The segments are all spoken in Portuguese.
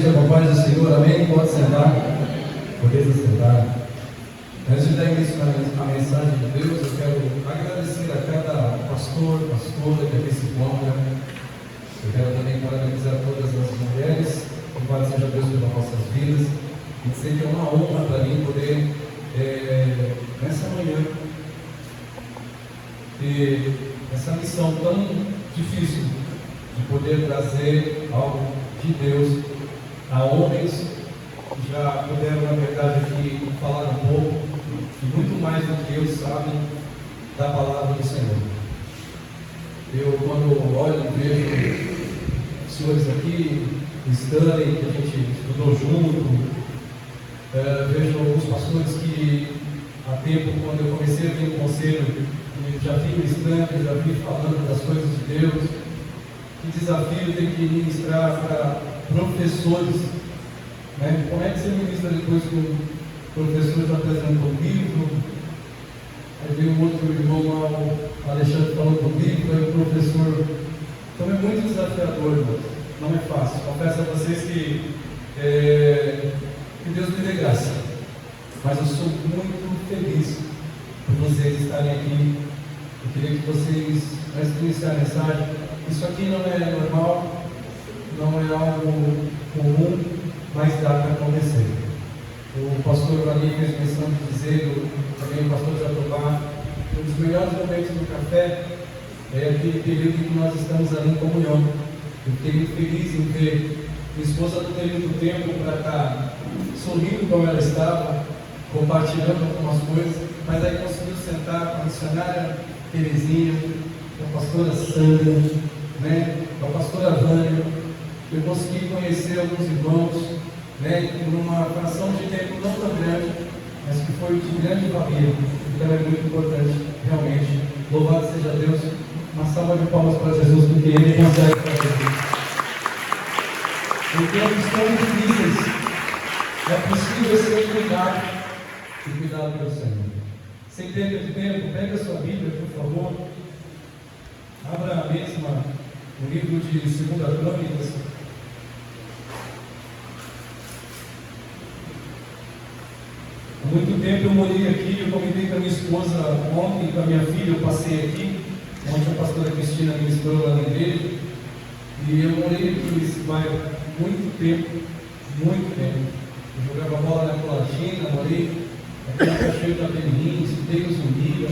igreja com a paz do Senhor, amém? Pode sentar, pode sentar. Antes de dar início à mensagem de Deus, eu quero agradecer a cada pastor, pastora que aqui se encontra. Eu quero também parabenizar todas as mulheres, louvado seja Deus pelas nossas vidas, e dizer que é uma honra para mim poder, nessa manhã, ter essa missão tão difícil de poder trazer algo de Deus a homens que já puderam, na verdade, aqui falar um pouco e muito mais do que eu sabem da palavra do Senhor. Eu, quando olho e vejo os senhores aqui, o Stanley, que a gente estudou junto, vejo alguns pastores que há tempo, quando eu comecei a vir no conselho, já vi o Stanley, já vi falando das coisas de Deus. Que desafio tem que ministrar para professores, né? Como é que você ministra depois que o professor está apresentando o livro? Aí veio um outro irmão lá, o Alexandre, falando do livro, aí o professor. Então é muito desafiador, irmãos. Não é fácil. Confesso a vocês que Deus me dê graça. Mas eu sou muito feliz por vocês estarem aqui. Eu queria que vocês, antes de iniciar a mensagem, isso aqui não é normal, não é algo comum, mas dá para acontecer. O pastor ali fez menção de dizer, também o pastor Jatobá, um dos melhores momentos do café é aquele período em que nós estamos ali em comunhão. Eu fiquei muito feliz em ver minha esposa não ter muito tempo para estar sorrindo como ela estava, compartilhando algumas coisas, mas aí conseguiu sentar com a missionária Terezinha, com a pastora Sandra, né, com a pastora Vânia. Eu consegui conhecer alguns irmãos, né, numa fração de tempo não tão grande, mas que foi de grande valia. Então é muito importante, realmente. Louvado seja Deus. Uma salva de palmas para Jesus, porque Ele consegue fazer isso. Em tempos tão difíceis, é possível ser cuidado e cuidado pelo Senhor. Sem perda de tempo, pega a sua Bíblia, por favor. Abra a mesma no livro de 2 Crônicas. Há muito tempo eu morei aqui, eu comentei com a minha esposa ontem, com a minha filha, eu passei aqui. Ontem a pastora Cristina ministrou lá na igreja. E eu morei aqui nesse bairro muito tempo. Eu jogava bola na Colatina, morei aqui na Cachoeira da Benin, estudei no Zumbiga,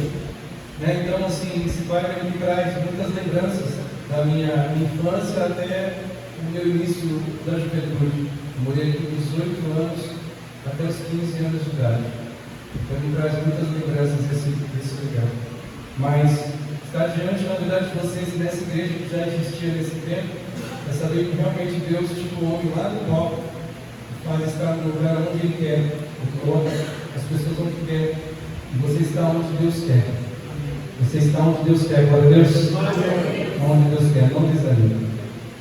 né? Então, assim, esse bairro me traz muitas lembranças da minha infância até o meu início da juventude. Eu morei aqui dos 18 anos até os 15 anos de idade. Então, me traz muitas lembranças desse lugar. Mas estar diante, na verdade, de vocês nessa igreja que já existia nesse tempo, é saber que realmente Deus tirou o homem lá do alto e faz estar no lugar onde Ele quer, as pessoas onde quer, e você está onde Deus quer. Você está onde Deus quer, glória a Deus. Onde Deus quer, não desanime.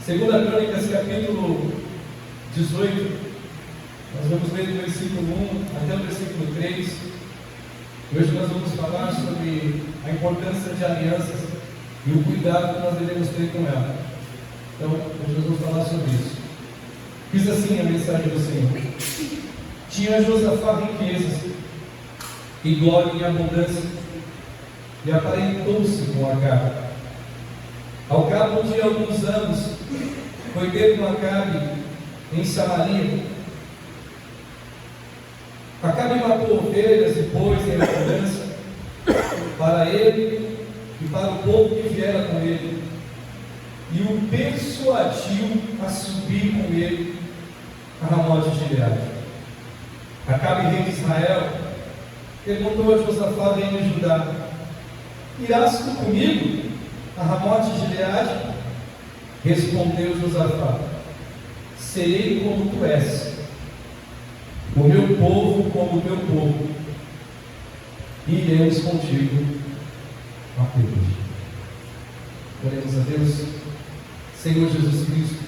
2 Crônicas, capítulo 18, nós vamos ler do versículo 1 até o versículo 3. Hoje nós vamos falar sobre a importância de alianças e o cuidado que nós devemos ter com ela. Então, hoje nós vamos falar sobre isso. Diz assim a mensagem do Senhor: Tinha Josafá riquezas e glória em abundância, e aparentou-se com Acabe. Ao cabo de alguns anos, foi ter com Acabe em Samaria. Acabe matou ovelhas e bois em abundância para ele e para o povo que viera com ele, e o persuadiu a subir com ele a Ramote de Gileade. Acabe, rei de Israel, perguntou a Josafá, rei de Judá: Irás tu comigo a Ramote de Gileade? Respondeu Josafá: Serei como tu és, o meu povo como o teu povo, e iremos contigo a peleja. Oremos a Deus. Senhor Jesus Cristo,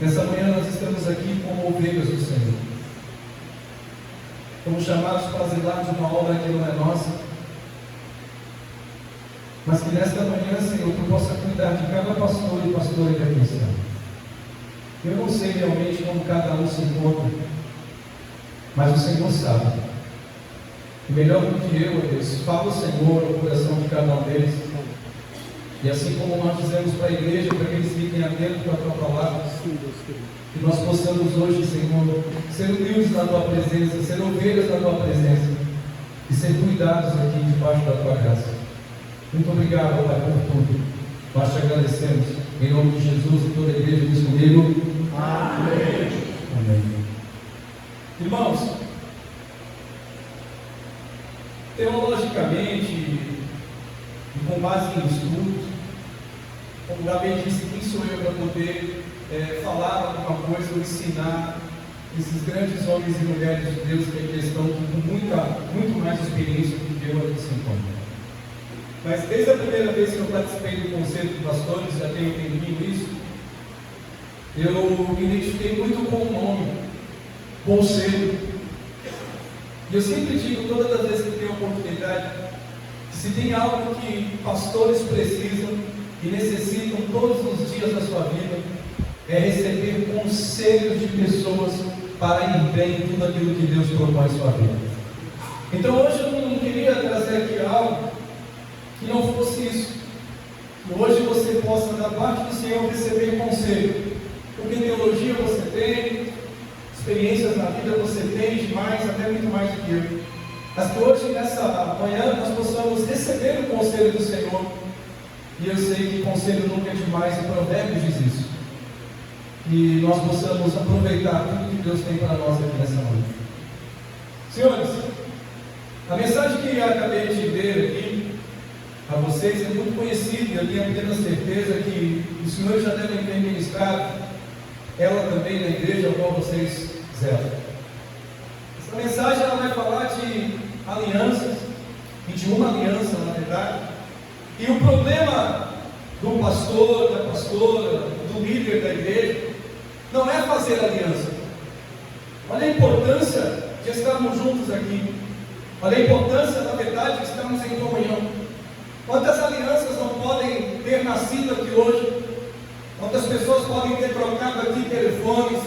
nessa manhã nós estamos aqui como ovelhas do Senhor. Fomos chamados para zelar de uma obra que não é nossa, mas que nesta manhã, Senhor, tu possa cuidar de cada pastor e pastora que aqui está. Eu não sei realmente como cada um se encontra, mas o Senhor sabe. E melhor do que eu, Deus, fala o Senhor no coração de cada um deles. E assim como nós dizemos para a igreja, para que eles fiquem atentos à tua palavra, que nós possamos hoje, Senhor, ser humildes na tua presença, ser ovelhas na tua presença e ser cuidados aqui debaixo da tua graça. Muito obrigado, Pai, por tudo. Nós te agradecemos. Em nome de Jesus, e toda a igreja diz comigo. Amém. Amém. Irmãos, teologicamente, e com base em estudos, como Gabi disse, quem sou eu para poder falar alguma coisa ou ensinar esses grandes homens e mulheres de Deus que aqui estão com muito mais experiência do que eu aqui se encontro. Mas desde a primeira vez que eu participei do Conselho de Pastores, já tenho entendido isso, eu me identifiquei muito com o nome, Conselho. E eu sempre digo, todas as vezes que tenho oportunidade, que se tem algo que pastores precisam e necessitam todos os dias da sua vida, é receber conselhos de pessoas para ir bem em tudo aquilo que Deus propõe em sua vida. Então hoje eu não queria trazer aqui algo que não fosse isso. Que hoje você possa, da parte do Senhor, receber conselho. Porque teologia você tem, experiências na vida você tem demais, até muito mais do que eu. Mas que hoje, nessa manhã, nós possamos receber o conselho do Senhor. E eu sei que conselho nunca é demais, e Provérbios diz isso. E nós possamos aproveitar tudo que Deus tem para nós aqui nessa manhã. Senhores, a mensagem que eu acabei de ler aqui a vocês é muito conhecida, e eu tenho apenas certeza que os senhores já devem ter ministrado ela também na igreja a qual vocês zelam. Essa mensagem ela vai falar de alianças, e de uma aliança na verdade, e o problema do pastor, da pastora, do líder da igreja, não é fazer aliança. Olha a importância de estarmos juntos aqui, olha a importância na verdade de estarmos em comunhão. Quantas alianças não podem ter nascido aqui hoje? Quantas pessoas podem ter trocado aqui telefones?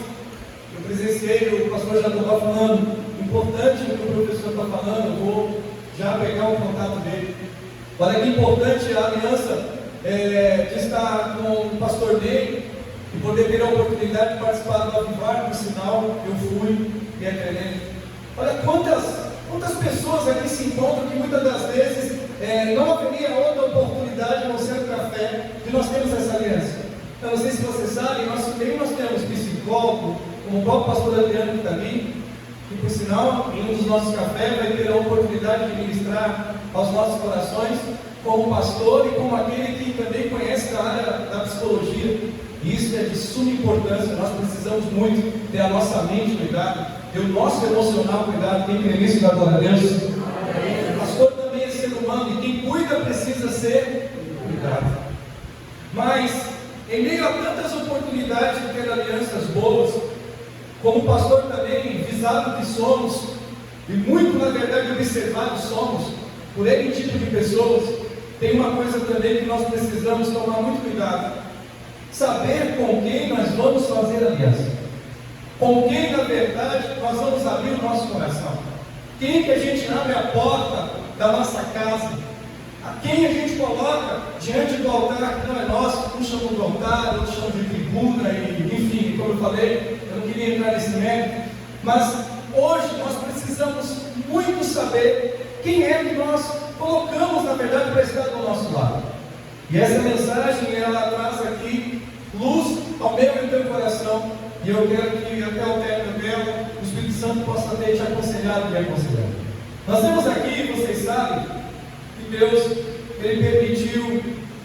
Eu presenciei o pastor Jacobá falando, importante o que o professor está falando, eu vou já pegar o contato dele. Olha que importante a aliança de estar com o pastor Ney e poder ter a oportunidade de participar do Avivar, por sinal, eu fui e é tremendo. Olha quantas pessoas aqui se encontram que muitas das vezes não haveria outra oportunidade a não ser o café, que nós temos essa aliança. Eu não sei se vocês sabem, nós temos psicólogo, como o próprio pastor Adriano que está ali, que por sinal, em um dos nossos cafés, vai ter a oportunidade de ministrar aos nossos corações, como pastor e como aquele que também conhece da área da psicologia. E isso é de suma importância, nós precisamos muito ter a nossa mente cuidada, ter o nosso emocional cuidado. Quem crê nisso, dá glória a Deus. O pastor também é ser humano e quem cuida precisa ser cuidado. Mas, em meio a tantas oportunidades de ter alianças boas, como pastor também, visado que somos, e muito na verdade observados somos, por N tipo de pessoas, tem uma coisa também que nós precisamos tomar muito cuidado: saber com quem nós vamos fazer aliança, com quem na verdade nós vamos abrir o nosso coração, quem que a gente abre a porta da nossa casa, a quem a gente coloca diante do altar, que não é nosso, um chama do altar, outro chama de tribuna, e, enfim, como eu falei, eu não queria entrar nesse mérito, mas hoje nós precisamos muito saber quem é que nós colocamos, na verdade, para estar do nosso lado. E essa mensagem, ela traz aqui luz ao meu e ao teu coração, e eu quero que até o término dela, o Espírito Santo possa ter te aconselhado e me aconselhado. Nós temos aqui, vocês sabem, que Deus, Ele permitiu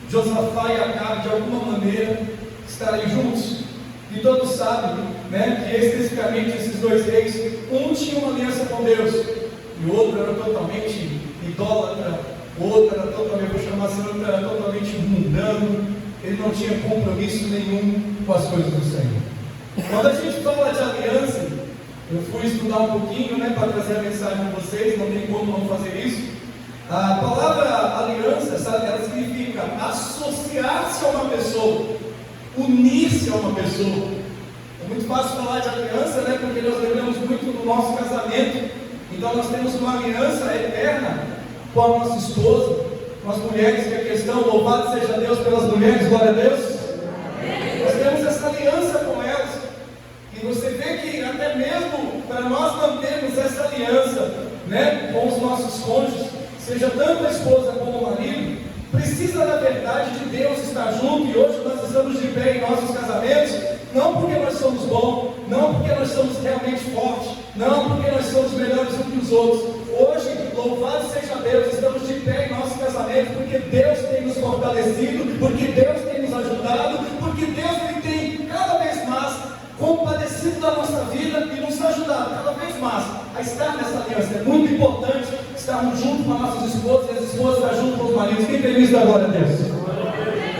Josafá e Acabe, de alguma maneira, estarem juntos. E todos sabem, né, que especificamente esses dois reis, um tinha uma aliança com Deus, e o outro era totalmente idólatra, o outro era totalmente, vou chamar assim, era totalmente mundano, ele não tinha compromisso nenhum com as coisas do Senhor. Quando a gente fala de aliança, eu fui estudar um pouquinho, né, para trazer a mensagem para vocês, não tem como não fazer isso. A palavra aliança, sabe, ela significa associar-se a uma pessoa, unir-se a uma pessoa. É muito fácil falar de aliança, né? Porque nós lembramos muito do nosso casamento. Então nós temos uma aliança eterna com a nossa esposa, com as mulheres, que é a questão, louvado seja Deus pelas mulheres, glória a Deus. Nós temos essa aliança com elas. E você vê que até mesmo para nós mantermos essa aliança, né, com os nossos cônjuges, seja tanto a esposa como o marido, precisa na verdade de Deus estar junto. E hoje nós estamos de pé em nossos casamentos, não porque nós somos bons, não porque nós somos realmente fortes, não porque nós somos melhores uns que os outros. Hoje, louvado seja Deus, estamos de pé em nosso casamento, porque Deus tem nos fortalecido, porque Deus tem nos ajudado, porque Deus ele tem cada vez mais compadecido da nossa vida e nos ajudado cada vez mais a estar nessa aliança. É muito importante estarmos juntos com as nossas esposas e as esposas estar junto com os maridos. Quem tem isso agora, Deus?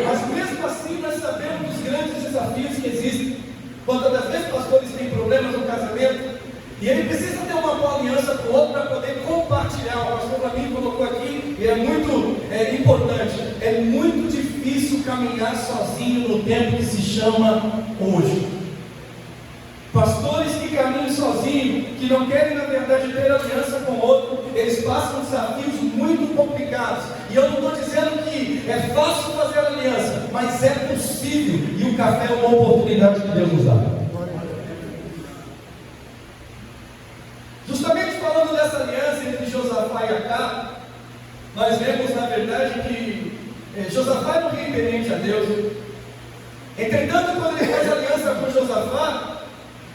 Mas mesmo assim nós sabemos dos grandes desafios que existem. Quantas das vezes pastores têm problemas no casamento e ele precisa ter uma boa aliança com o outro para poder compartilhar. O pastor Flaminho colocou aqui e é muito importante. É muito difícil caminhar sozinho no tempo que se chama hoje. Pastores que caminham sozinhos, que não querem na verdade ter aliança com o outro, eles passam desafios muito complicados. E eu não estou dizendo que é fácil fazer aliança, mas é possível. E o café é uma oportunidade que Deus nos dá. Justamente falando dessa aliança entre Josafá e Acabe, nós vemos na verdade que Josafá não é reverente a Deus. Entretanto, quando ele faz aliança com Josafá,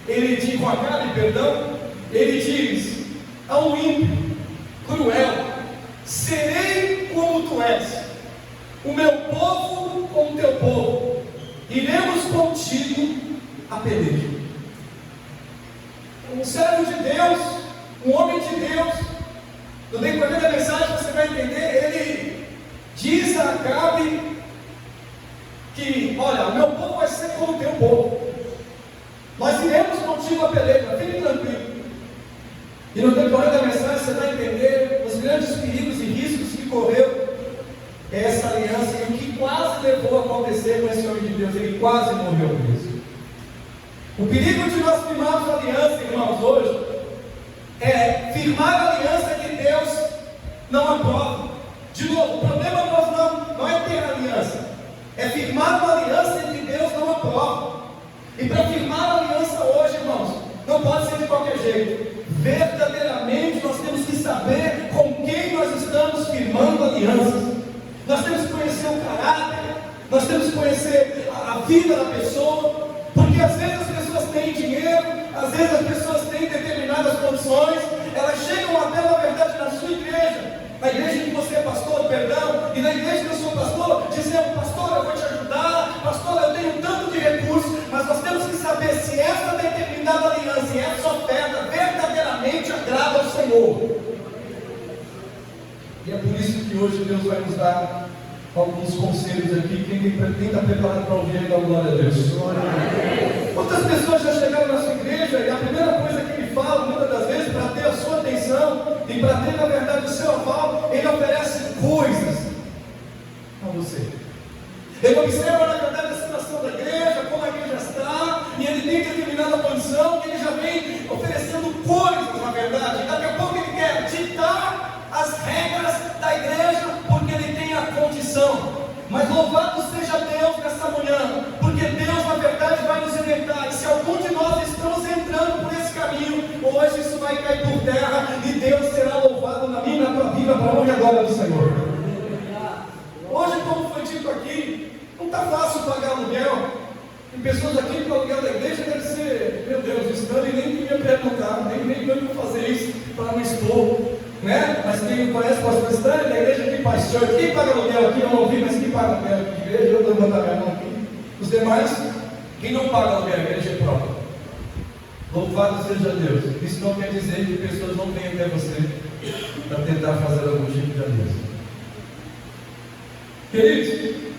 ele diz, com Acabe, perdão, ele diz ao ímpio, cruel: serei como tu és, o meu povo como teu povo, iremos contigo a peleja. Um servo de Deus, um homem de Deus, no decorrer da mensagem você vai entender, ele diz a Acabe que, olha, o meu povo vai ser como o teu povo, nós iremos contigo a peleja, fique tranquilo. E no decorrer da mensagem você vai entender os grandes perigos e riscos que correu essa aliança e o que quase levou a acontecer com esse homem de Deus. Ele quase morreu por isso. O perigo de nós firmarmos a aliança, irmãos, hoje é firmar a aliança que Deus não aprova. De novo, o problema não é ter aliança, é firmar uma aliança que Deus não aprova. E para firmar a aliança hoje, irmãos, não pode ser de qualquer jeito. Verdadeiramente nós temos que saber com quem nós estamos firmando alianças. Nós temos que conhecer o caráter, nós temos que conhecer a vida da pessoa, porque às vezes as pessoas têm dinheiro, às vezes as pessoas têm determinadas condições, elas chegam até, na verdade, na sua igreja, na igreja que você é pastor, perdão, e na igreja que eu sou pastor, dizendo: pastor, eu vou te ajudar, pastor, eu tenho tanto de recursos. Mas nós temos que saber se essa determinada aliança e essa oferta verdadeiramente agrada ao Senhor. E é por isso que hoje Deus vai nos dar alguns conselhos aqui. Quem está preparado para ouvir, dá glória a Deus. Quantas pessoas já chegaram na sua igreja e a primeira coisa que ele fala, muitas das vezes, para ter a sua atenção e para ter na verdade o seu aval, ele oferece coisas a você. Ele observa na verdade a situação da igreja, como a igreja está, e ele tem determinada condição, e ele já vem oferecendo coisas, na verdade. Daqui a pouco ele quer ditar as regras da igreja, porque ele tem a condição. Mas louvado seja Deus nessa manhã, porque Deus na verdade vai nos orientar. E se algum de nós estamos entrando por esse caminho, hoje isso vai cair por terra, e Deus será louvado na minha e na tua vida, para a honra e a glória do Senhor. Hoje, como foi dito aqui, não está fácil pagar aluguel. Tem pessoas aqui que o aluguel da igreja deve ser, meu Deus, estando e nem queria perguntar, nem como eu vou fazer isso para não expor, né? Mas quem conhece o pastor Estranho, da igreja aqui, pastor, quem paga aluguel aqui, eu não ouvi, mas quem paga aluguel aqui de igreja, eu estou mandando a minha mão aqui. Os demais, quem não paga aluguel, a igreja é própria. Louvado seja Deus. Isso não quer dizer que pessoas não venham até você para tentar fazer algum tipo de aliança. Queridos,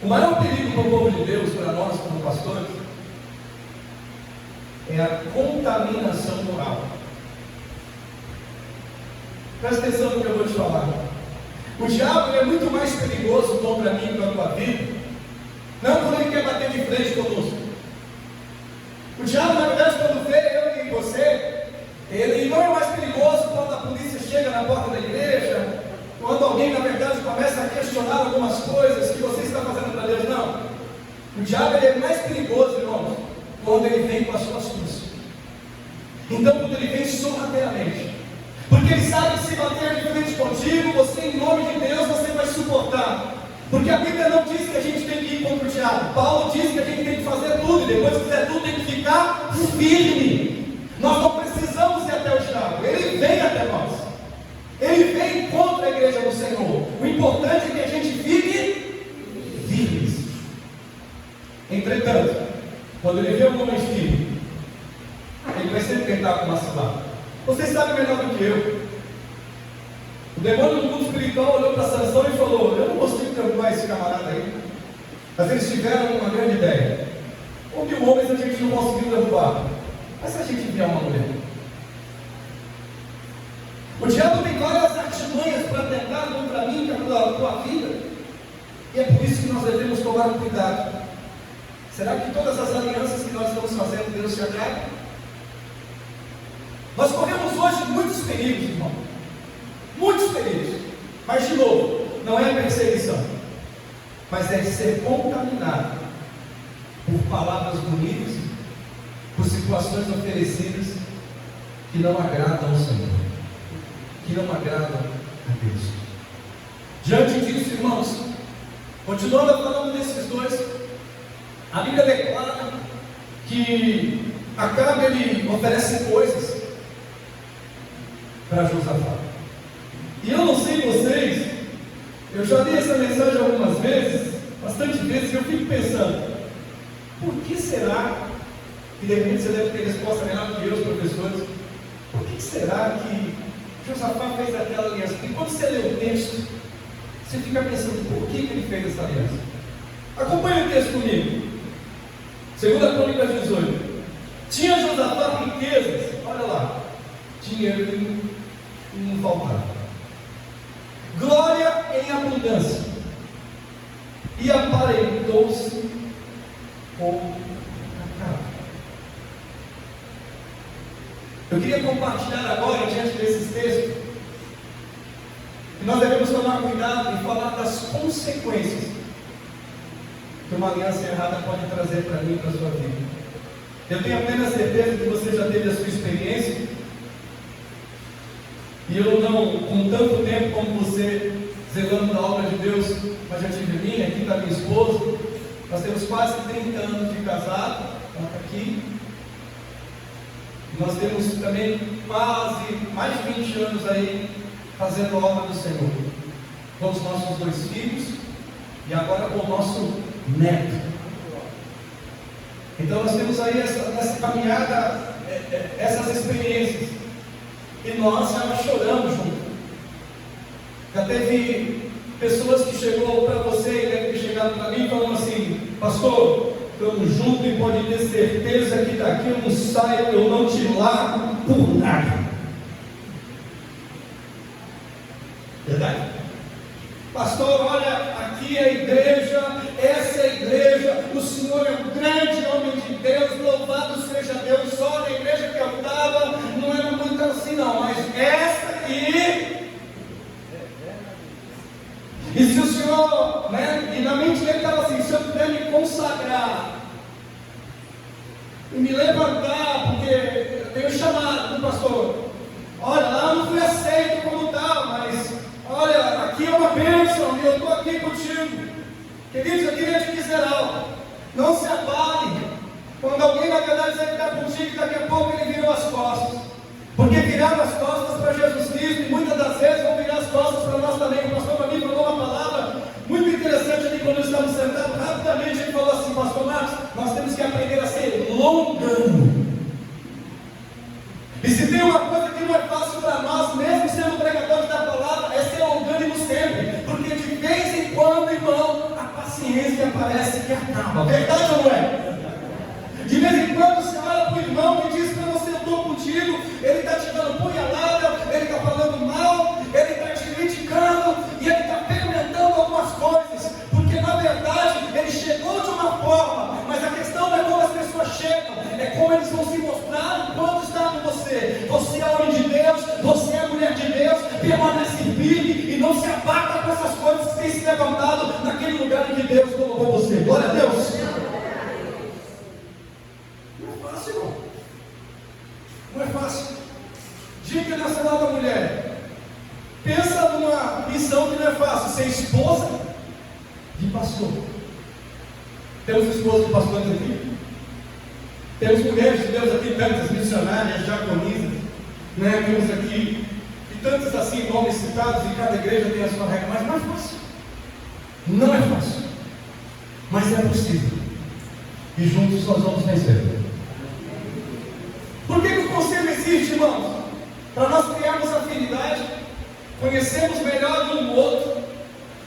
o maior perigo para o povo de Deus, para nós como pastores, é a contaminação moral. Presta atenção no que eu vou te falar. O diabo é muito mais perigoso contra mim e contra a tua vida, não quando ele quer bater de frente conosco. O diabo, na verdade, quando vê eu e você, ele não é mais perigoso quando a polícia chega na porta da igreja, quando alguém, na verdade, começa a questionar algumas coisas que você está fazendo para Deus. Não. O diabo ele é mais perigoso, irmãos, quando ele vem com as suas astúcia. Então, quando ele vem sorrateiramente, porque ele sabe que se bater de frente contigo, você, em nome de Deus, você vai suportar. Porque a Bíblia não diz que a gente tem que ir contra o diabo. Paulo diz que a gente tem que fazer tudo, e depois que fizer tudo, tem que ficar firme. Nós não precisamos ir até o diabo, ele vem até nós. Ele vem contra a igreja do Senhor. O importante é que a gente fique firmes. Entretanto, quando ele vê um homem firme, ele vai sempre tentar vacilar. Vocês sabem melhor do que eu. O demônio do mundo espiritual olhou para Sansão e falou: eu não consigo derrubar esse camarada aí. Mas eles tiveram uma grande ideia. 1.000 homens a gente não conseguiu derrubar. Mas se a gente vier uma mulher? O diabo tem várias artimanhas para tentar contra mim, contra a tua vida. E é por isso que nós devemos tomar cuidado. Será que todas as alianças que nós estamos fazendo, Deus se agrada? Nós corremos hoje muitos perigos, irmão. Muitos perigos. Mas, de novo, não é perseguição, mas é ser contaminado por palavras bonitas, por situações oferecidas que não agradam ao Senhor, que não agradam a Deus. Diante disso, irmãos, continuando falando desses dois, a Bíblia declara que Acabe ele oferece coisas para Josafá. E eu não sei vocês, eu já li essa mensagem algumas vezes, bastante vezes, e eu fico pensando, por que será, e de repente você deve ter resposta melhor do que eu, os professores, por que será que Josafá fez aquela aliança? Porque quando você lê o texto, você fica pensando, por que ele fez essa aliança? Acompanhe o texto comigo. 2 Crônicas 18. Tinha Josafá riquezas, olha lá, dinheiro que não faltava, glória em abundância, e aparentou-se com Acabe. Eu queria compartilhar agora, diante desses textos, que nós devemos tomar cuidado e falar das consequências que uma aliança errada pode trazer para mim e para a sua vida. Eu tenho apenas certeza que você já teve a sua experiência, e eu não, com tanto tempo como você, zelando da obra de Deus, mas já tive a minha, aqui está minha esposa, nós temos quase 30 anos de casado, ela está aqui, e nós temos também quase mais de 20 anos aí, fazendo a obra do Senhor, com os nossos 2 filhos, e agora com o nosso neto. Então nós temos aí essa caminhada, essas experiências, e nós já choramos juntos. Já teve pessoas que chegou para você e deve ter chegado para mim falando assim: pastor, estamos juntos e pode ter certeza que daqui eu não saio, eu não te largo por nada. Verdade? Pastor, olha, aqui é a igreja, essa é a igreja, o Senhor é um grande homem de Deus, louvado seja Deus. Só na igreja que eu estava, não era muito assim não, mas essa aqui, e se o Senhor, né, e na mente dele estava assim: se eu puder me consagrar, e me levantar, porque eu tenho chamado do pastor, olha, lá eu não fui aceito como tal, mas olha, aqui é uma bênção, e eu estou aqui contigo. Queridos, eu queria te dizer algo: não se abale quando alguém na verdade dizer que está contigo, e daqui a pouco ele virou as costas, porque viraram as costas para Jesus Cristo, e muitas das vezes vão virar as costas para nós também. O pastor para mim falou uma palavra muito interessante ali quando estamos sentados, rapidamente ele falou assim: pastor Marcos, nós temos que aprender a ser longano. E se tem uma coisa que não é fácil para nós, mesmo sendo pregadores da palavra, é ser longânimo sempre, porque de vez em quando, irmão, a paciência parece que acaba. Verdade ou não é? De vez em quando você olha para o irmão que diz para você: eu estou contigo, ele está te dando punhalada, ele está falando mal, ele está te criticando, e ele está perguntando algumas coisas, porque na verdade ele chegou de uma forma, mas a questão não é como as pessoas chegam, é como você. Você é homem de Deus, você é mulher de Deus, permanece firme e não se abata com essas coisas que têm se levantado naquele lugar em que Deus colocou você. Glória a Deus. Não é fácil, irmão. Não é fácil. Dia Internacional da Mulher. Pensa numa missão que não é fácil. Ser esposa de pastor. Temos esposas de pastores aqui. Temos mulheres de Deus aqui, tantas missionárias, diaconisas, né? Temos aqui, e tantas assim, nomes citados, e cada igreja tem a sua regra, mas não é fácil. Não é fácil. Mas é possível. E juntos nós vamos vencer. Por que o conselho existe, irmãos? Para nós criarmos afinidade, conhecermos melhor um do outro,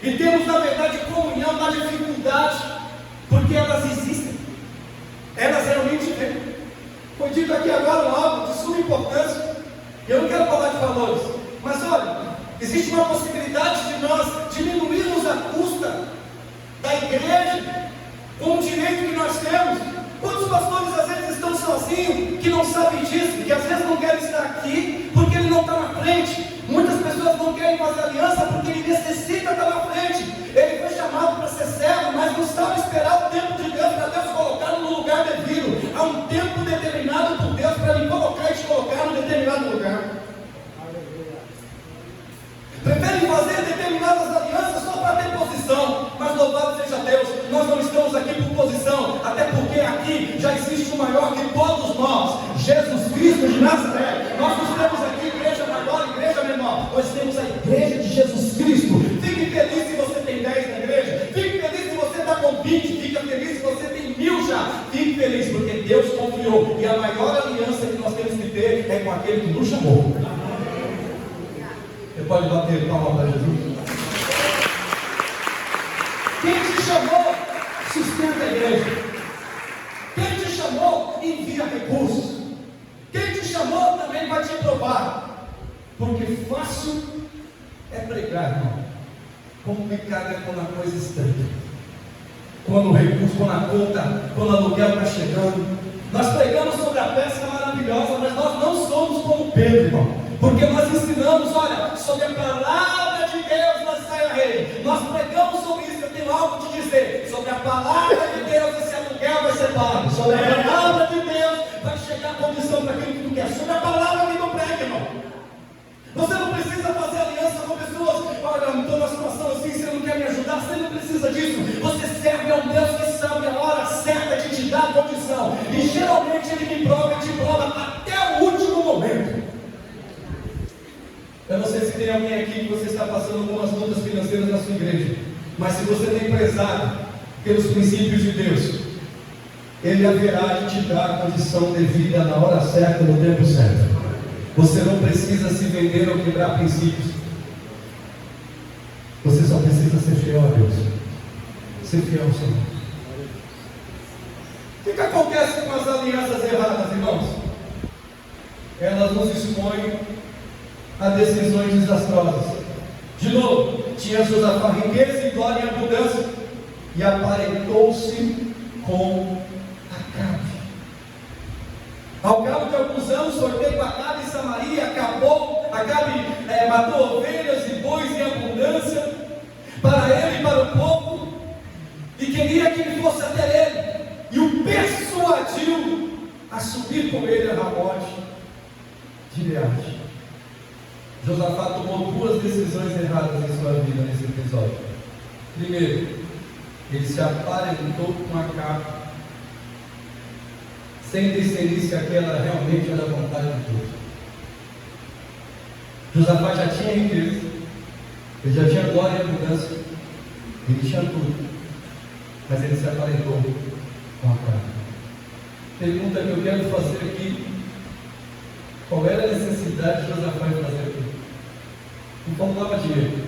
e termos, na verdade, comunhão na dificuldade, porque elas existem. Elas realmente têm. Foi dito aqui agora algo de suma importância. Eu não quero falar de valores, mas olha, existe uma possibilidade de nós diminuirmos a custa da igreja com o direito que nós temos. Quantos pastores às vezes estão sozinhos, que não sabem disso, que às vezes não querem estar aqui porque ele não está na frente. Muitas pessoas não querem fazer aliança porque ele necessita estar na frente. Ele foi chamado para ser servo, mas não sabe esperar o tempo de Deus para Deus colocar no lugar devido. Há um tempo determinado por Deus para ele colocar e te colocar num determinado lugar. Preferem fazer determinadas alianças só para ter posição, mas louvado seja Deus, nós não estamos aqui por posição, até porque aqui já existe o maior que todos nós, Jesus Cristo de Nazaré. Nós não temos aqui igreja maior, igreja menor, nós temos a igreja de Jesus Cristo. Fique feliz se você tem 10 na igreja, fique feliz se você está com 20, fique feliz se você tem 1000 já, fique feliz porque Deus confiou, e a maior aliança que nós temos que ter é com aquele que nos chamou. Você pode bater palma para Jesus? Quem te chamou, sustenta a igreja. Quem te chamou, envia recursos. Quem te chamou também vai te provar. Porque fácil é pregar, irmão. Complicado é quando a coisa estranha. Quando o recurso, quando a conta, quando o aluguel está chegando. Nós pregamos sobre a pesca maravilhosa, mas nós não somos como Pedro, irmão. Porque nós ensinamos, olha, sobre a palavra de Deus na Saia Rei. Nós pregamos sobre isso, eu tenho algo a te dizer. Sobre a palavra de Deus, esse aluguel vai ser pago. Sobre a palavra de Deus, vai chegar a condição para aquilo que tu quer. Sobre a palavra que tu prega, irmão. Você não precisa fazer aliança com pessoas. Olha, eu estou numa situação assim, você não quer me ajudar, você não precisa disso. Você serve a um Deus que sabe a hora certa de te dar a condição. E geralmente Ele me prova e te prova até o último momento. Eu não sei se tem alguém aqui que você está passando algumas lutas financeiras na sua igreja, mas se você tem prezado pelos princípios de Deus, Ele haverá de te dar a condição devida na hora certa, no tempo certo. Você não precisa se vender ou quebrar princípios. Você só precisa ser fiel a Deus. Ser fiel ao Senhor. O que acontece com as alianças erradas, irmãos? Elas nos expõem a decisões desastrosas. De novo, tinha Josafá riqueza e glória e abundância, e aparentou-se com Acabe. Ao cabo de alguns anos, sorteio Acabe em Samaria, acabou. Acabe matou ovelhas e bois em abundância para ele e para o povo, e queria que ele fosse até ele, e o persuadiu a subir com ele a Ramote de Gileade. Josafá tomou duas decisões erradas em sua vida nesse episódio. Primeiro, ele se aparentou com Acabe, sem discernir se aquela realmente era a vontade de Deus. Josafá já tinha riqueza, ele já tinha glória e abundância, ele tinha tudo, mas ele se aparentou com Acabe. Pergunta que eu quero fazer aqui: qual era a necessidade de Josafá em fazer aquilo? Não faltava dinheiro.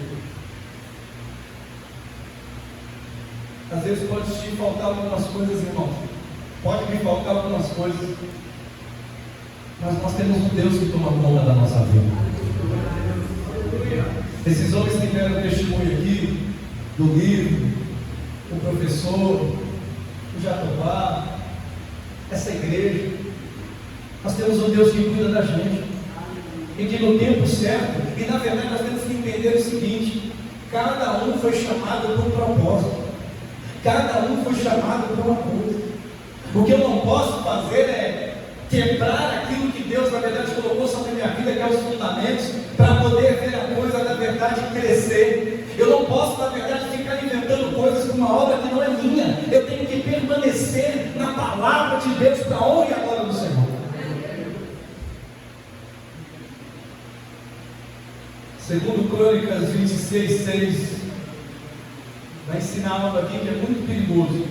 Às vezes pode te faltar algumas coisas, irmãos. Pode me faltar algumas coisas. Mas nós temos um Deus que toma conta da nossa vida. Esses homens que deram testemunho aqui, do livro, o professor, o Jatobá, essa igreja, Nós temos um Deus que cuida da gente, e que no tempo certo, e na verdade nós temos que entender o seguinte: cada um foi chamado por um propósito, cada um foi chamado por uma coisa. O que eu não posso fazer é quebrar aquilo que Deus na verdade colocou sobre a minha vida, que é os fundamentos, para poder ver a coisa na verdade crescer. Eu não posso na verdade ficar inventando coisas com uma obra que não é minha. Eu tenho que permanecer na palavra de Deus para a honra e a glória do Senhor. Segundo Crônicas 26:6, vai ensinar algo aqui que é muito perigoso,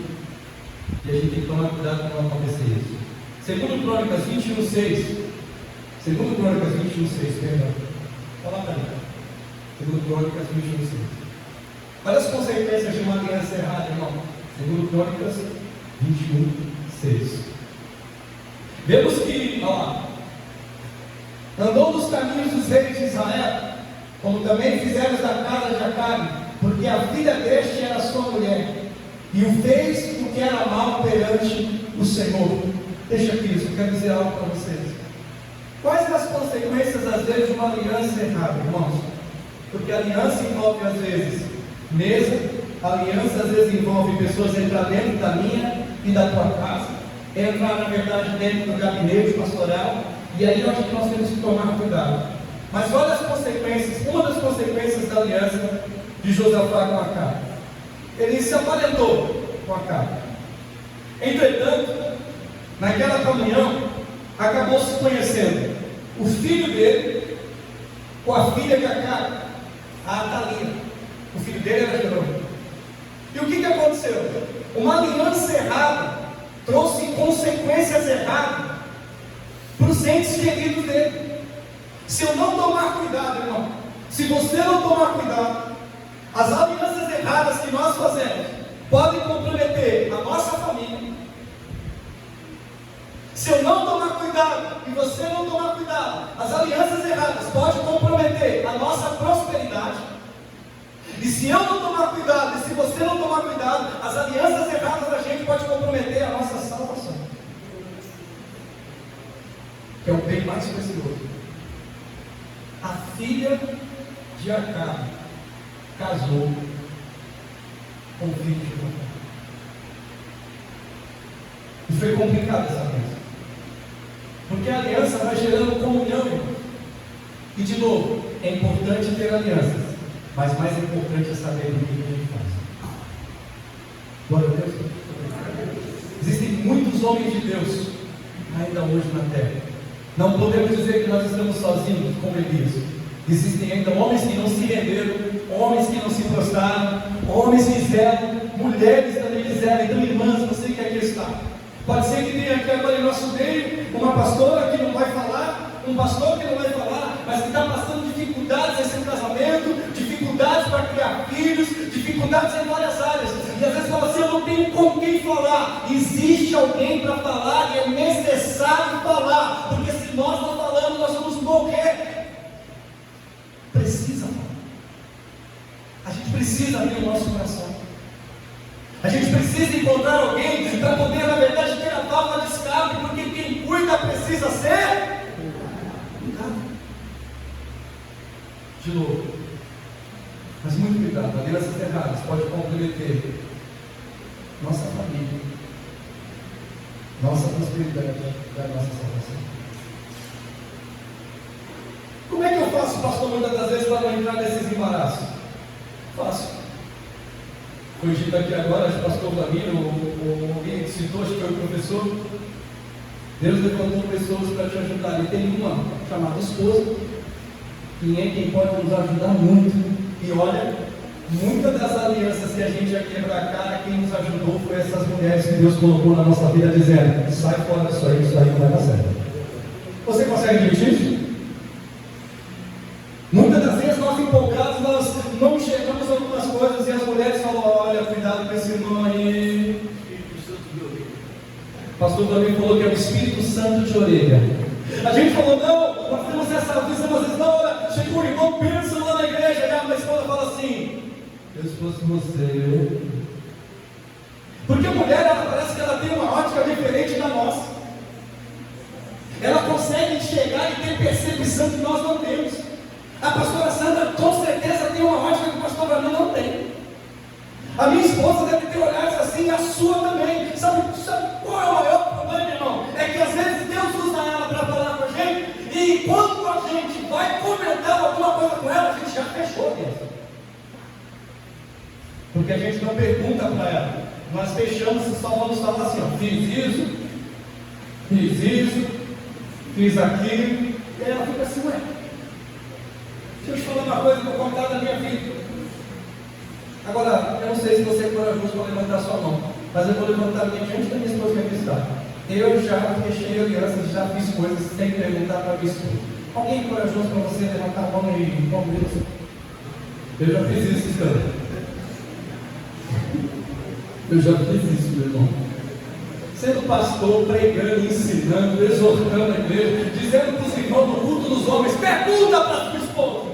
e a gente tem que tomar cuidado para não acontecer isso. Segundo Crônicas 21:6, segundo Crônicas 21:6, perdão, fala para mim. Segundo Crônicas 21:6. Olha as consequências de uma aliança errada, irmão. Segundo Crônicas 21:6. Vemos que, olha lá, andou nos caminhos dos reis de Israel, como também fizeram da casa de Acabe, porque a filha deste era sua mulher, e o fez o que era mal perante o Senhor. Deixa aqui isso, eu quero dizer algo para vocês. Quais as consequências às vezes de uma aliança errada, irmãos? Porque a aliança envolve às vezes mesa, a aliança às vezes envolve pessoas entrar dentro da minha e da tua casa, entrar na verdade dentro do gabinete pastoral, e aí eu acho que nós temos que tomar cuidado. Mas olha as consequências, uma das consequências da aliança de Josafá com Acabe. Ele se aparentou com Acabe. Entretanto, naquela comunhão, acabou se conhecendo o filho dele com a filha de Acabe, a Atalia. O filho dele era Jerônimo. E o que aconteceu? Uma aliança errada trouxe consequências erradas para os entes queridos dele. Se eu não tomar cuidado, irmão, se você não tomar cuidado, as alianças erradas que nós fazemos podem comprometer a nossa família. Se eu não tomar cuidado e você não tomar cuidado, as alianças erradas podem comprometer a nossa prosperidade. E se eu não tomar cuidado, e se você não tomar cuidado, as alianças erradas da gente podem comprometer a nossa salvação, que é o bem mais precioso. A filha de Acabe casou com o filho de Josafá. E foi complicado essa aliança, porque a aliança vai gerando comunhão, irmão. E de novo, é importante ter alianças, mas mais importante é saber o que a gente faz. Glória a Deus. Existem muitos homens de Deus ainda hoje na terra. Não podemos dizer que nós estamos sozinhos, como Elias. Existem ainda homens que não se renderam, homens que não se prostraram, homens que quiseram, mulheres também quiseram. Então, irmãs, você que aqui está, pode ser que tenha aqui agora em nosso meio uma pastora que não vai falar, um pastor que não vai falar, mas que está passando dificuldades em seu casamento, dificuldades para criar filhos, dificuldades em várias áreas. E às vezes fala assim: eu não tenho com quem falar. Existe alguém para falar, e é necessário falar, porque se nós não falamos, nós vamos morrer. Precisa falar. A gente precisa abrir o nosso coração. A gente precisa encontrar alguém para poder, na verdade, ter a válvula de escape, porque quem cuida precisa ser cuidado. De novo, mas muito cuidado. Alianças erradas pode comprometer nossa família, nossa prosperidade e a nossa salvação. Como é que eu faço, pastor, muitas das vezes para não entrar nesses embaraços? Fácil. Foi dito aqui agora, acho que o pastor Lamino, ou alguém que citou, acho que foi o professor. Deus levantou pessoas para te ajudar. E tem uma chamada esposa, que é quem pode nos ajudar muito. E olha, muitas das alianças que a gente ia quebrar a cara, quem nos ajudou foi essas mulheres que Deus colocou na nossa vida, dizendo: sai fora disso aí não vai dar certo. Você consegue admitir isso? Muitas das vezes nós empolgados, nós não enxergamos algumas coisas e as mulheres falam: olha, cuidado com esse irmão aí. O pastor também falou que é o Espírito Santo de orelha. A gente falou: não, nós temos essa visão, vocês não, olha, chegou um irmão, pensa lá na igreja, e a esposa fala assim: eu se fosse você. Porque a mulher, ela parece que ela tem uma ótica diferente da nossa. ela consegue enxergar e ter percepção que nós não temos. A pastora Sandra com certeza tem uma ótica que o pastor Branão não tem. A minha esposa deve ter olhares assim, a sua também. Sabe qual é o maior problema, irmão? É que às vezes Deus usa ela para falar com a gente, e quando a gente vai comentar alguma coisa com ela, a gente já fechou Deus. Porque a gente não pergunta para ela. Nós fechamos e só vamos falar assim, ó, fiz isso, fiz aquilo, e aí ela fica assim, ué, deixa eu te falar uma coisa que eu vou contar da minha vida. Agora, eu não sei se você é corajoso para levantar sua mão, mas eu vou levantar a minha diante da minha esposa que aqui está. Eu já fechei alianças, já fiz coisas sem perguntar para a minha esposa. Alguém é corajoso para você levantar a mão e vamos ver? Eu já fiz isso, então. Eu já fiz isso, meu irmão. Sendo pastor, pregando, ensinando, exortando a igreja, dizendo para os irmãos no culto dos homens, pergunta para a sua esposa.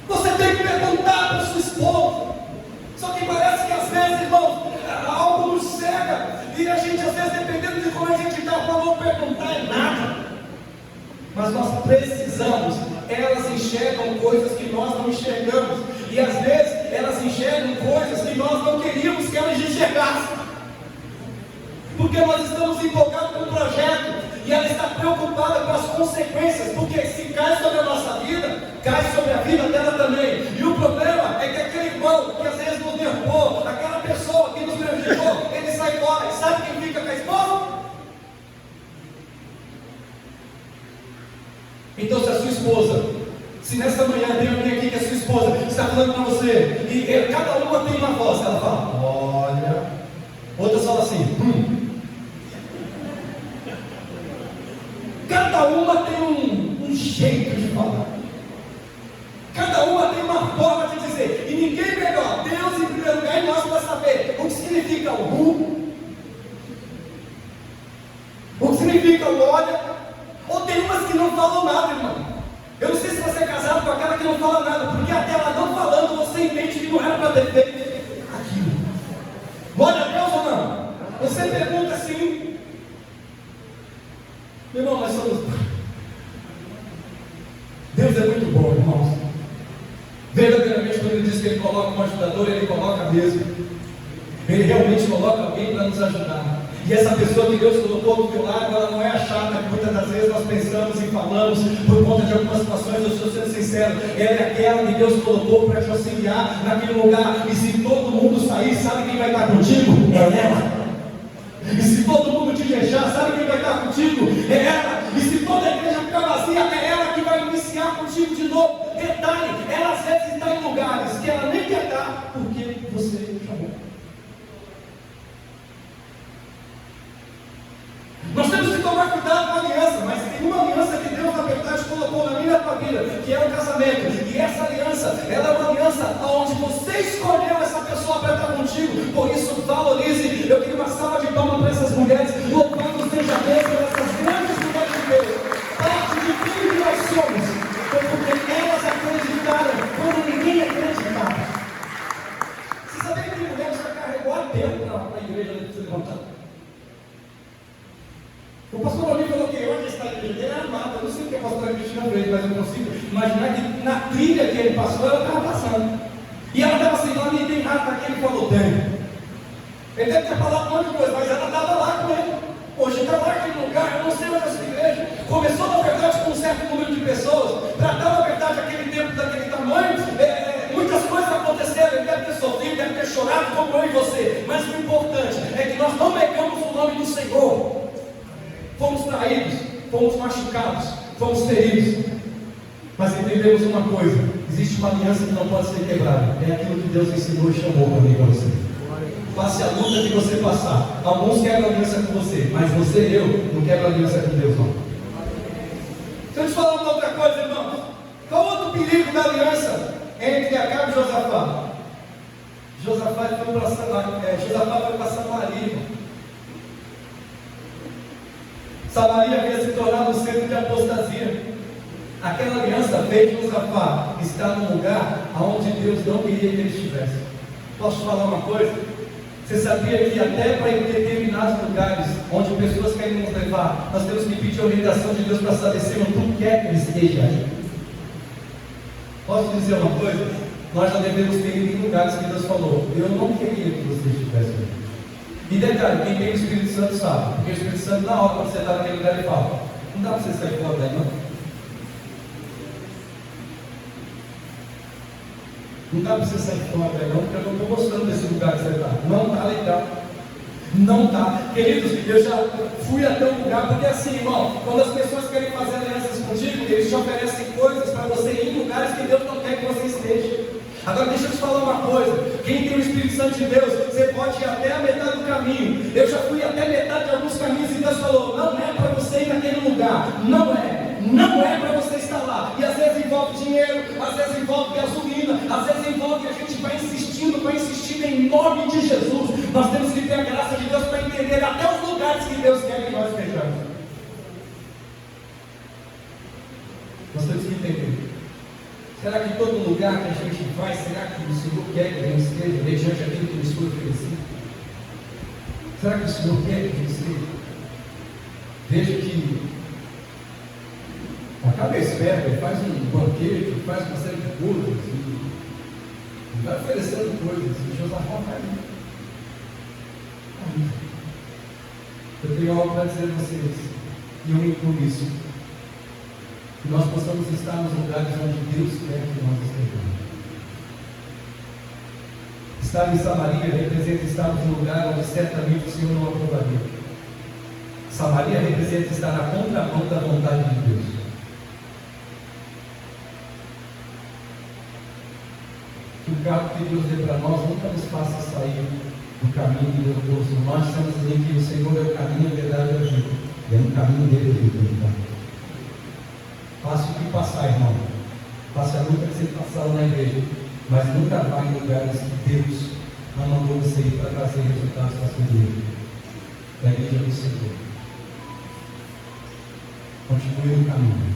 Você tem que perguntar para a sua esposa. Só que parece que às vezes, irmão, algo nos cega, e a gente às vezes, dependendo de como a gente está, não vou perguntar em nada. Mas nós precisamos, elas enxergam coisas que nós não enxergamos, e às vezes elas enxergam coisas que nós não queríamos que elas enxergassem, porque nós estamos empolgados com o projeto, e ela está preocupada com as consequências, porque se cai sobre a nossa vida, cai sobre a vida dela também. E o problema é que aquele irmão que às vezes nos derrubou, aquela pessoa que nos prejudicou, ele sai fora, e sabe quem fica com a esposa? Então, se a sua esposa, se nessa manhã tem alguém aqui que é sua esposa, está falando para você, e cada uma tem uma voz, ela fala, olha, outras falam assim, Cada uma tem um jeito de falar, cada uma tem uma forma de dizer, e ninguém melhor, Deus em primeiro lugar, e nós para saber o que significa o que significa o olha, ou tem umas que não falam nada, irmão. Eu não sei se você é casado com aquela que não fala nada, porque até ela não falando, você entende que não era para ter feito aquilo. Glória a Deus ou não? Você pergunta assim, meu irmão, nós somos... Deus é muito bom, irmãos. Verdadeiramente, quando Ele diz que Ele coloca um ajudador, Ele coloca mesmo. Ele realmente coloca alguém para nos ajudar. E essa pessoa que Deus colocou do teu lado, ela não é a chata que muitas das vezes nós pensamos e falamos por conta de algumas situações. Eu estou sendo sincero, ela é aquela que Deus colocou para te auxiliar naquele lugar. E se todo mundo sair, sabe quem vai estar contigo? É ela. E se todo mundo te deixar, sabe quem vai estar contigo? É ela. E se toda a igreja ficar vazia, é ela que vai iniciar contigo de novo. Detalhe, ela às vezes está em lugares que ela nem quer estar, porque você chamou. Nós temos que tomar cuidado com a aliança, mas tem uma aliança que Deus na verdade colocou na minha família, que é o casamento. E essa aliança, ela é uma aliança onde você escolheu essa pessoa para estar contigo. Por isso, valorize. Eu queria uma salva de palmas para essas mulheres, louvando seja Deus por essas grandes mulheres de Deus. Parte de tudo que nós somos, foi porque elas acreditaram quando ninguém acreditava. Você sabia que tem mulheres que carregou a tempo na igreja se levantar? O pastor Olívio falou que onde está a igreja dele é amada. Eu não sei o que a pastora Cristina fez, mas eu consigo imaginar que na trilha que ele passou, ela estava passando. E ela estava assim, lá tem rato aqui, ele falou, tem. Ele deve ter falado um monte de coisa, mas ela estava lá com ele. Hoje está lá naquele lugar, eu não sei onde é essa igreja. Começou, na verdade, com um certo número de pessoas. Para dar, na verdade, aquele tempo daquele tamanho, muitas coisas aconteceram. Ele deve ter sofrido, deve ter chorado, como eu e você. Mas o importante é que nós não negamos o nome do Senhor. Fomos traídos, fomos machucados, fomos feridos, mas entendemos uma coisa: existe uma aliança que não pode ser quebrada. É aquilo que Deus ensinou e chamou para mim e para você. Passe a luta que você passar. Alguns quebram aliança com você, mas você e eu não quebra aliança com Deus, não. Deixa eu te falar uma outra coisa, irmãos. Qual outro perigo da aliança entre Acabe e Josafá? Josafá foi para Samaria. Samaria havia se tornado um centro de apostasia. Aquela aliança fez Josafá estar num lugar onde Deus não queria que ele estivesse. Posso te falar uma coisa? Você sabia que até para em determinados lugares onde pessoas querem nos levar, nós temos que pedir a orientação de Deus para saber se tu quer que ele esteja aí? Posso dizer uma coisa? Nós já devemos ter ido em lugares que Deus falou: eu não queria que você estivesse aí. E detalhe, quem tem o Espírito Santo sabe, porque o Espírito Santo, na hora quando você está naquele lugar, ele fala: não dá para você sair fora daí, não. Não dá para você sair fora daí, não, porque eu não estou gostando desse lugar que você está. Não está legal. Não está. Queridos, eu já fui até um lugar, porque assim, irmão, quando as pessoas querem fazer alianças contigo, eles te oferecem coisas para você ir em lugares que Deus não quer que você esteja. Agora deixa eu te falar uma coisa: quem tem o Espírito Santo de Deus, você pode ir até a metade do caminho. Eu já fui até metade de alguns caminhos e Deus falou: não é para você ir naquele lugar. Não é para você estar lá. E às vezes envolve dinheiro, às vezes envolve gasolina, às vezes envolve a gente vai insistindo em nome de Jesus. Nós temos que ter a graça de Deus para entender até os lugares que Deus quer que nós estejamos. Nós temos que entender. Será que todo lugar que a gente vai, será que o Senhor quer que a gente esteja mediante aquilo que nos foi oferecido? Será que o Senhor quer que a gente esteja? Veja que acaba esperto, ele faz um banquete, faz uma série de coisas, e vai oferecendo coisas, e Josafá vai ali. Eu tenho algo para dizer a vocês, e eu me incluo nisso. Que nós possamos estar nos lugares onde Deus quer que nós estejamos. Estar em Samaria representa estarmos no lugar onde certamente o Senhor não aprovaria. Samaria representa estar na contramão da vontade de Deus. Que o carro que Deus dê para nós nunca nos faça sair do caminho de Deus. Nós estamos dizendo que o Senhor é o caminho, a verdade e a vida. E é no caminho dele que ele está. Passe o que passar, irmão. Passe a luta que você passar na igreja, mas nunca vá em lugares que Deus não mandou você ir para trazer resultados para a sua igreja. Da igreja do Senhor. Continue no caminho.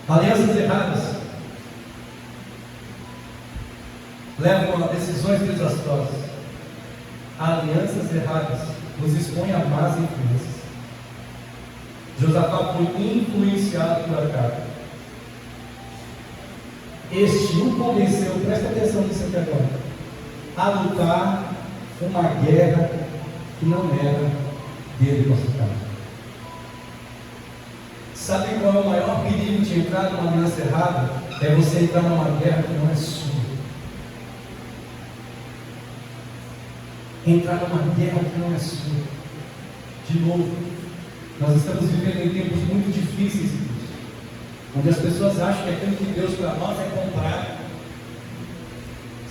Alianças erradas levam a decisões desastrosas. Alianças erradas nos expõem a más influências. Josafá foi influenciado por Acabe. Este o convenceu, presta atenção nisso aqui agora, a lutar uma guerra que não era dele com Acabe. Sabe qual é o maior perigo de entrar numa aliança errada? É você entrar numa guerra que não é sua. Entrar numa guerra que não é sua. De novo, nós estamos vivendo em tempos muito difíceis, onde as pessoas acham que aquilo que Deus para nós é comprar.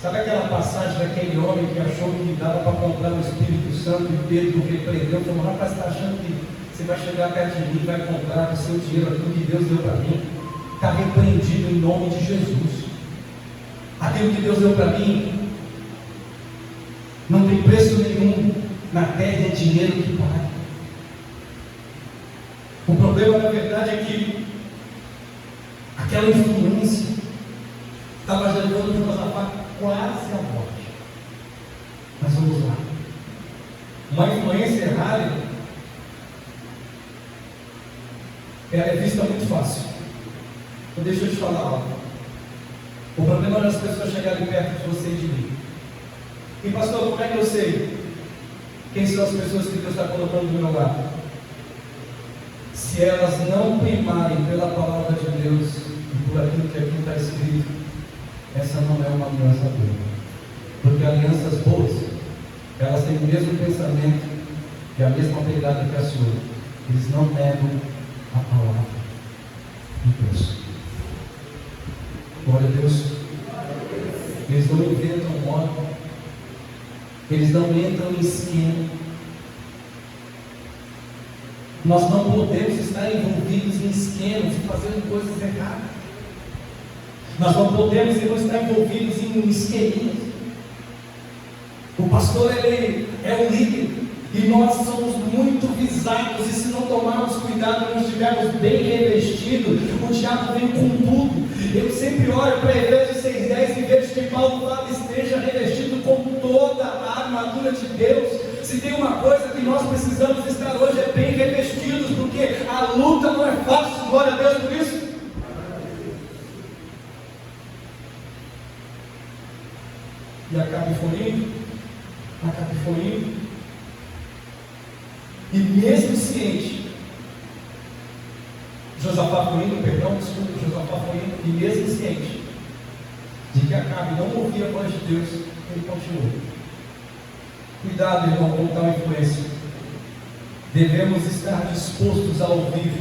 Sabe aquela passagem daquele homem que achou que dava para comprar o Espírito Santo e Pedro repreendeu, falou: rapaz, você está achando que você vai chegar perto de mim e vai comprar com o seu dinheiro aquilo que Deus deu para mim? Está repreendido em nome de Jesus. Aquilo que Deus deu para mim não tem preço nenhum na terra, é dinheiro que paga. O problema, na verdade, é que aquela influência estava levando Josafá quase à morte. Mas vamos lá. Uma influência errada, ela é vista muito fácil. Então deixa eu te falar algo. O problema é as pessoas chegarem perto de você e de mim. E pastor, como é que eu sei quem são as pessoas que Deus está colocando do meu lado? Se elas não primarem pela palavra de Deus e por aquilo que aqui está escrito, essa não é uma aliança boa. Porque alianças boas, elas têm o mesmo pensamento e a mesma pegada que a sua. Eles não negam a palavra de Deus. Glória a Deus. Eles não inventam modo. Eles não entram em esquema. Nós não podemos estar envolvidos em esquemas e fazendo coisas erradas. Nós não podemos estar envolvidos em esqueminhas. O pastor, ele é um líder. E nós somos muito visados. E se não tomarmos cuidado, não estivermos bem revestidos, o diabo vem com tudo. Eu sempre olho para Efésios 6,10 e vejo que Paulo fala: esteja revestido com toda a armadura de Deus. Se tem uma coisa que nós precisamos estar hoje é bem revestidos, porque a luta não é fácil, glória a Deus por isso. E Acabe foi indo, e mesmo ciente, Josafá foi indo, e mesmo ciente de que Acabe não ouvia a voz de Deus, ele continuou. Cuidado, irmão, com tal influência. Devemos estar dispostos a ouvir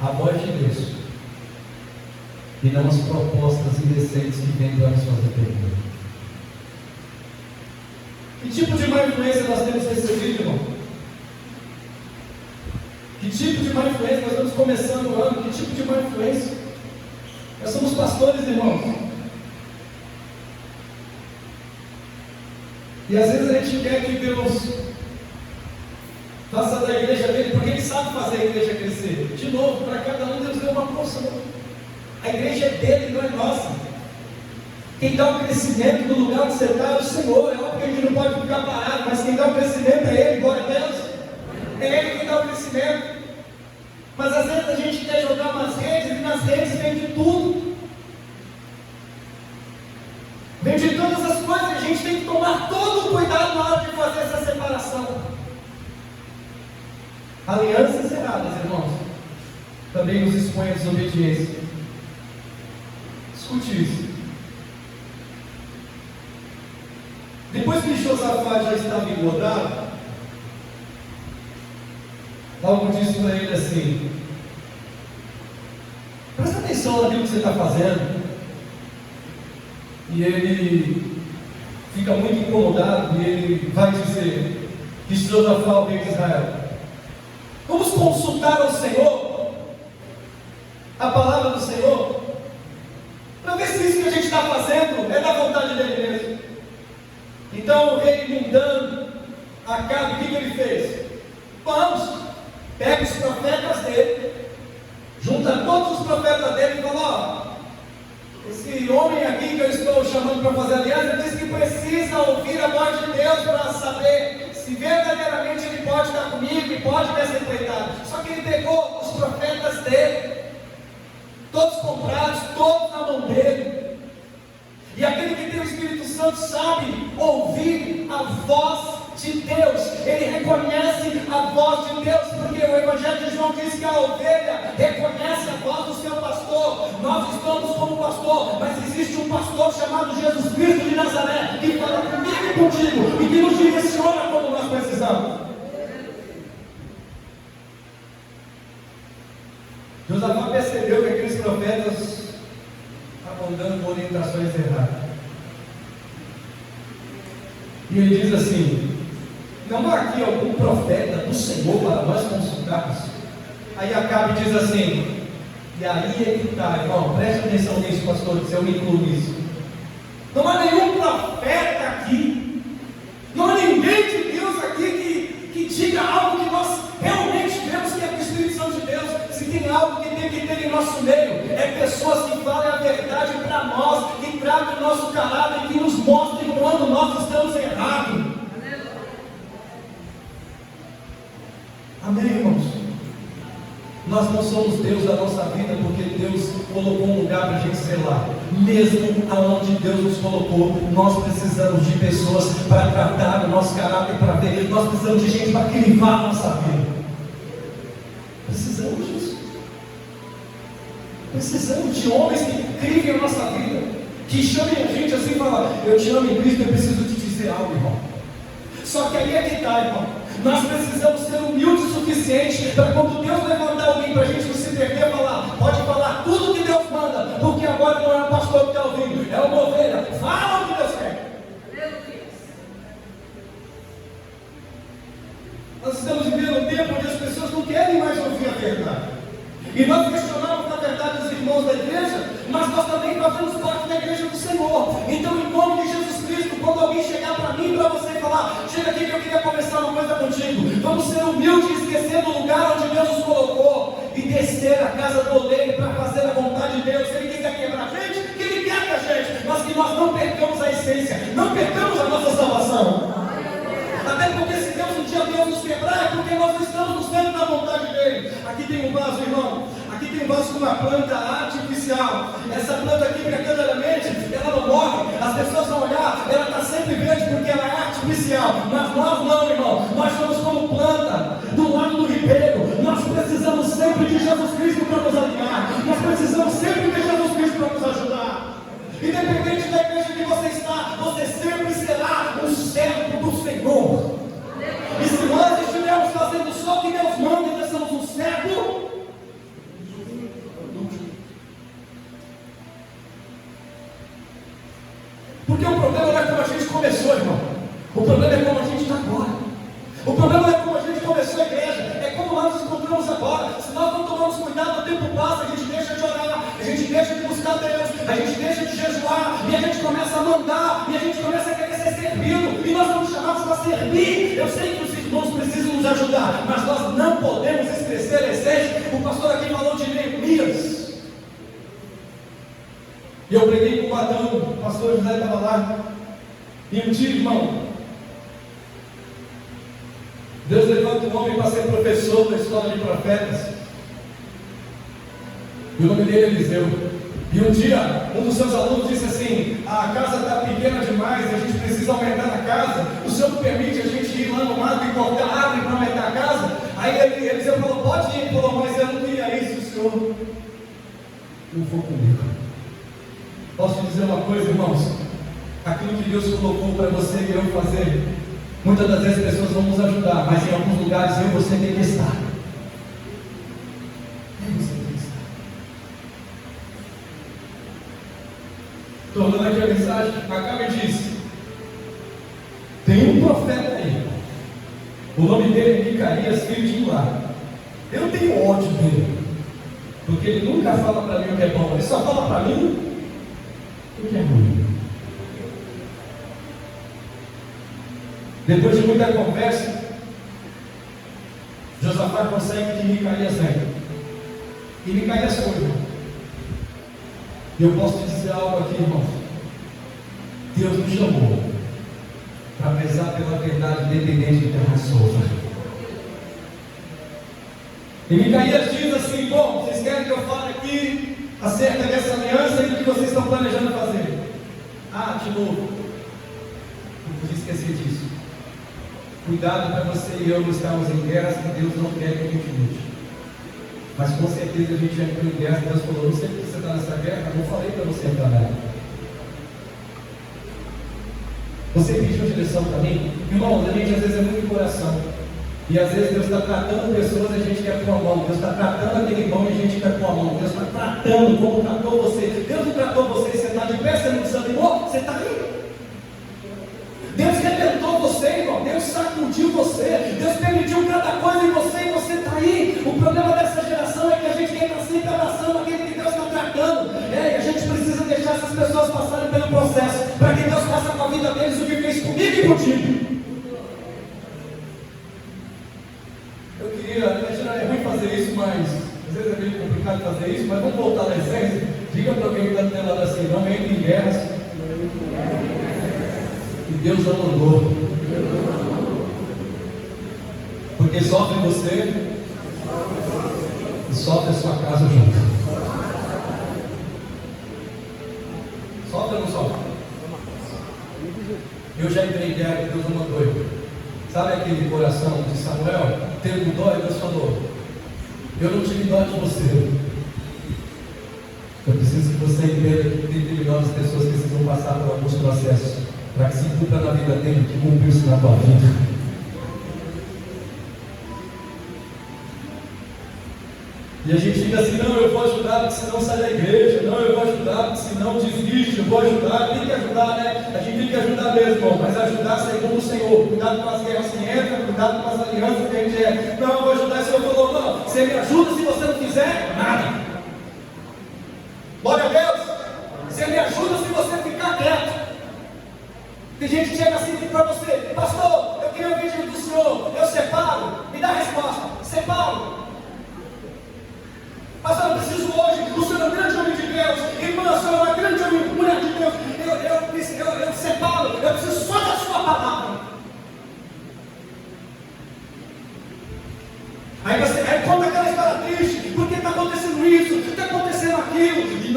a voz de Deus e não as propostas indecentes que vêm para as suas dependências. Que tipo de má influência nós temos recebido, irmão? Que tipo de má influência? Nós estamos começando o ano. Que tipo de má influência? Nós somos pastores, irmãos. E às vezes a gente quer que Deus faça da igreja dele, porque Ele sabe fazer a igreja crescer. De novo, para cada um Deus deu uma porção. A igreja é dele, não é nossa. Quem dá o crescimento no lugar onde você está é o Senhor. É óbvio que a gente não pode ficar parado, mas quem dá o crescimento é Ele, glória a Deus. É Ele quem dá o crescimento. Mas às vezes a gente quer jogar umas redes, e nas redes vem de tudo. Vem de todas as coisas, a gente tem que tomar todo o cuidado na hora de fazer essa separação. Alianças erradas, irmãos, também nos expõe à desobediência. Escute isso. Depois que Josafá já estava engordado, algo disse para ele assim: presta atenção naquilo que você está fazendo. E ele fica muito incomodado, e ele vai dizer que Josafá, o rei de Israel: vamos consultar ao Senhor, a palavra do Senhor, para ver se isso que a gente está fazendo é da vontade dele mesmo. Então o rei mundano, Acabe, o que ele fez? Vamos, pega os profetas dele, junta todos os profetas dele e fala: ó, esse homem aqui que eu estou chamando para fazer aliança diz que precisa ouvir a voz de Deus para saber se verdadeiramente ele pode estar comigo e pode me aceitar. Só que ele pegou os profetas dele, todos comprados, todos na mão dele. E aquele que tem o Espírito Santo sabe ouvir a voz de Deus. Ele reconhece a voz de Deus, porque o Evangelho de João diz que a ovelha reconhece a voz do seu pastor. Nós estamos como pastor, mas existe um pastor chamado Jesus Cristo de Nazaré, que fala comigo e contigo, e que nos direciona como nós precisamos. Josafá percebeu que aqueles profetas estavam dando orientações erradas. E ele diz assim: não há aqui algum profeta do Senhor para nós consultarmos? Aí Acabe diz assim, e aí é que está, irmão, preste atenção nisso, pastor, se eu me incluo nisso. Não há nenhum profeta aqui, não há ninguém de Deus aqui que diga algo que nós realmente vemos que é do Espírito Santo de Deus. Se tem algo que tem que ter em nosso meio, é pessoas que falem a verdade para nós, que tragam o nosso caráter e que nos mostrem quando nós estamos errados. Amém, irmãos? Nós não somos Deus da nossa vida, porque Deus colocou um lugar para a gente zelar. Mesmo aonde Deus nos colocou, nós precisamos de pessoas para tratar o nosso caráter, para ver. Nós precisamos de gente para crivar a nossa vida. Precisamos disso. Precisamos de homens que crivem a nossa vida, que chamem a gente assim e falam: eu te amo em Cristo, eu preciso te dizer algo, irmão. Só que aí é que está, irmão. Nós precisamos ser humildes o suficiente para quando Deus levantar alguém para a gente não se perder, falar: pode falar tudo que Deus manda, porque agora não é o pastor que está ouvindo, é uma ovelha. Fala o que Deus quer. Nós estamos vivendo um tempo onde as pessoas não querem mais ouvir a verdade. E nós questionamos na verdade os irmãos da igreja, mas nós também fazemos parte da igreja do Senhor. Então, em nome de Jesus Cristo, quando alguém chegar para mim e para você e falar: chega aqui que eu queria conversar uma coisa contigo, vamos ser humildes e esquecer do lugar onde Deus nos colocou e descer a casa do oleiro para fazer a vontade de Deus. Se Ele quer quebrar a gente, que Ele quebra a gente, mas que nós não percamos a essência, não percamos as nossas quebrar é porque nós estamos no centro da vontade dele. Aqui tem um vaso, irmão. Aqui tem um vaso com uma planta artificial. Essa planta aqui, verdadeiramente, ela não morre. As pessoas vão olhar, ela está sempre verde porque ela é artificial. Mas nós não, irmão. Nós somos como planta do lado do ribeiro. Nós precisamos sempre de Jesus Cristo para nos alinhar. Nós precisamos sempre de Jesus Cristo para nos ajudar. Independente da igreja que você está, você sempre será um servo do Senhor. E se nós estivermos fazendo só o que Deus manda, nós somos um servo. Porque o problema não é como a gente começou, irmão. O problema é como a gente está agora. O problema não é como a gente começou a igreja, é como nós nos encontramos agora. Se nós não tomamos cuidado, o tempo passa, a gente deixa de orar, a gente deixa de buscar Deus, a gente deixa de jejuar, e a gente começa a mandar, e a gente começa a querer ser servido, e nós somos chamados para servir. Eu sei que os irmãos precisam nos ajudar, mas nós não podemos esquecer a essência. O pastor aqui falou de Neemias. E eu preguei com o Adão, o pastor José estava lá, e um dia, irmão, Deus levanta um homem para ser professor da escola de profetas. E o nome dele é Eliseu. E um dia, um dos seus alunos disse assim: a casa está pequena demais, a gente precisa aumentar a casa. O senhor permite a gente ir lá no mato e cortar árvore para aumentar a casa? Aí Eliseu falou: pode ir. Ele falou: mas eu não queria isso, o senhor não for comigo. Posso te dizer uma coisa, irmãos? Aquilo que Deus colocou para você e eu fazer, muitas das vezes as pessoas vão nos ajudar, mas em alguns lugares eu e você tem que estar. Tornando aqui a mensagem, acaba e diz: tem um profeta aí, o nome dele é Micaias, filho de Imlá. Eu tenho ódio dele, porque ele nunca fala para mim o que é bom, ele só fala para mim o que é ruim. Depois de muita conversa, Josafá consegue que Micaias venha. E Micaias foi. E eu posso te dizer algo aqui, irmão. Deus me chamou para prezar pela verdade independente de terra solta. E Micaias diz assim: bom, vocês querem que eu fale aqui acerca dessa aliança e do que vocês estão planejando fazer? Ah, de novo, não podia esquecer disso. Cuidado para você e eu não estarmos em guerra que Deus não quer que a gente lute. Mas com certeza a gente já entrou em guerra. Deus falou: não sei porque você está nessa guerra, não falei para você entrar nela. Você pediu direção para mim? Irmãos, a gente às vezes é muito coração. E às vezes Deus está tratando pessoas e a gente quer pôr a mão. Deus está tratando aquele irmão e a gente quer pôr a mão. Deus está tratando como tratou você. Deus não tratou você, você está de pé, você não desanimou, você está aí. Deus rebentou você, irmão. Deus sacudiu você. Deus permitiu cada coisa em você e você está aí. O problema dessa geração é que a gente entra sempre abraçando aquele que Deus está tratando. E a gente precisa deixar essas pessoas passarem pelo processo, para que Deus faça com a vida deles o que fez comigo e contigo. Eu queria, é ruim fazer isso, mas às vezes é meio complicado fazer isso, mas vamos voltar na essência. Diga para alguém que está do teu lado assim: não entre em guerras que Deus não mandou. Porque sofre você e sofre a sua casa junto. Sofre ou não sofre? Eu já entrei em guerra que Deus não mandou. Sabe aquele coração de Samuel? Tendo dó, e Deus falou: eu não tive dó de você. Eu preciso que você entenda que determinadas pessoas precisam passar por alguns processos para que se cumpra na vida dele que cumpriu-se na tua vida. E a gente fica assim: não, eu vou ajudar, porque senão sai da igreja. Não, eu vou ajudar, porque senão desiste. Eu vou ajudar, tem que ajudar, né? A gente tem que ajudar mesmo, irmão, mas ajudar segundo o Senhor. Cuidado com as guerras que entram, cuidado com as alianças que a gente é. Não, eu vou ajudar. E o Senhor falou: não, você me ajuda, se você não fizer nada. Glória a Deus. Você me ajuda se você ficar quieto. Tem gente que chega assim para você: pastor, eu queria ouvir do Senhor. Eu separo, me dá a resposta. Separo. Pastor, eu preciso hoje. O Senhor é um grande homem de Deus. Irmã, o Senhor é uma grande mulher de Deus. Eu separo. Eu preciso só da sua palavra.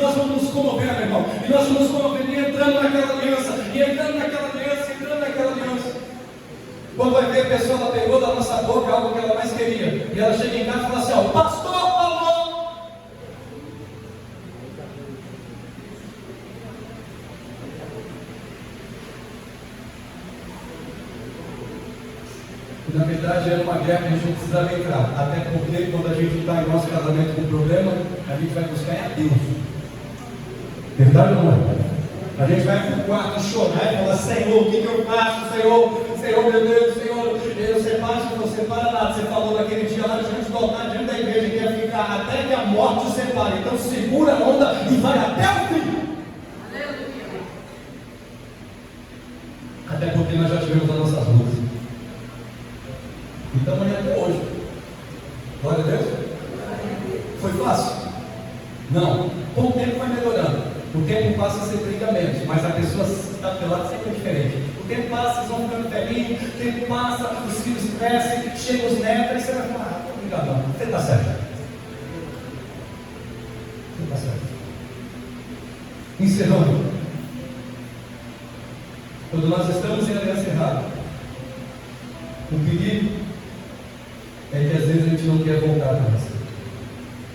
nós vamos nos comovendo, meu irmão, e nós vamos nos comovendo, e entrando naquela aliança, e entrando naquela aliança, entrando naquela aliança. Quando vai ver, a pessoa ela pegou da nossa boca algo que ela mais queria, e ela chega em casa e fala assim: ó, o pastor falou. Na verdade era uma guerra que a gente não precisava entrar, até porque quando a gente está em nosso casamento com problema, a gente vai buscar a Deus. Verdade ou não é? A gente vai para o quarto chorar e falar: Senhor, o que eu faço? Senhor, meu Deus, Senhor, eu separo, não separa nada. Você falou naquele dia lá diante do altar, diante da igreja, que ia ficar até que a morte o separe. Então segura a onda e vai até o fim. Até porque nós já tivemos as nossas lutas. Então amanhã até hoje. Glória a Deus. Foi fácil? Não. Com o tempo vai melhorando. O tempo passa a ser 30 menos, mas a pessoa está pelada sempre é diferente. O tempo passa, eles vão ficando velhinhos, o tempo passa, os filhos crescem, chegam os netos, e você vai falar: ah, obrigado, não, você está certo. Você está certo. Encerrando. Quando nós estamos em aliança errada, o perigo é que às vezes a gente não quer voltar mais.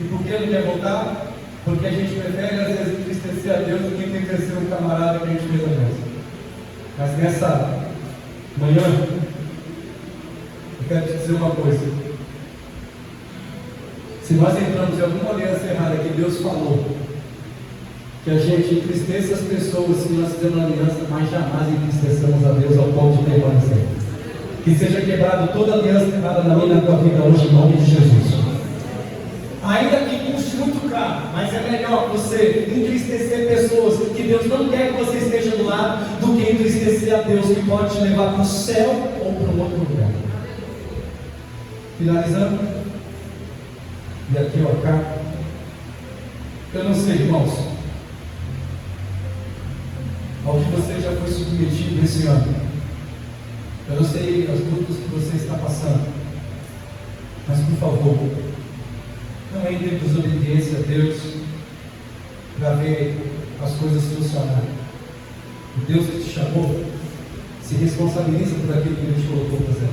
E por que não quer voltar? Porque a gente prefere às vezes entristecer a Deus do que entristecer um camarada que a gente fez a aliança. Mas nessa manhã, eu quero te dizer uma coisa: se nós entramos em alguma aliança errada que Deus falou, que a gente entristeça as pessoas se nós fizemos aliança, mas jamais entristeçamos a Deus ao ponto de permanecer. Que seja quebrado toda aliança errada na minha e na tua vida hoje, em nome de Jesus. Ainda que custe muito caro, mas é melhor você entristecer pessoas que Deus não quer que você esteja do lado, do que entristecer a Deus que pode te levar para o céu ou para um outro lugar. Finalizando. E aqui, ó, cá. Eu não sei, irmãos, ao que você já foi submetido esse ano. Eu não sei as lutas que você está passando, mas por favor, não entre em desobediência a Deus para ver as coisas funcionarem. O Deus que te chamou se responsabiliza por aquilo que Ele te colocou para fazer.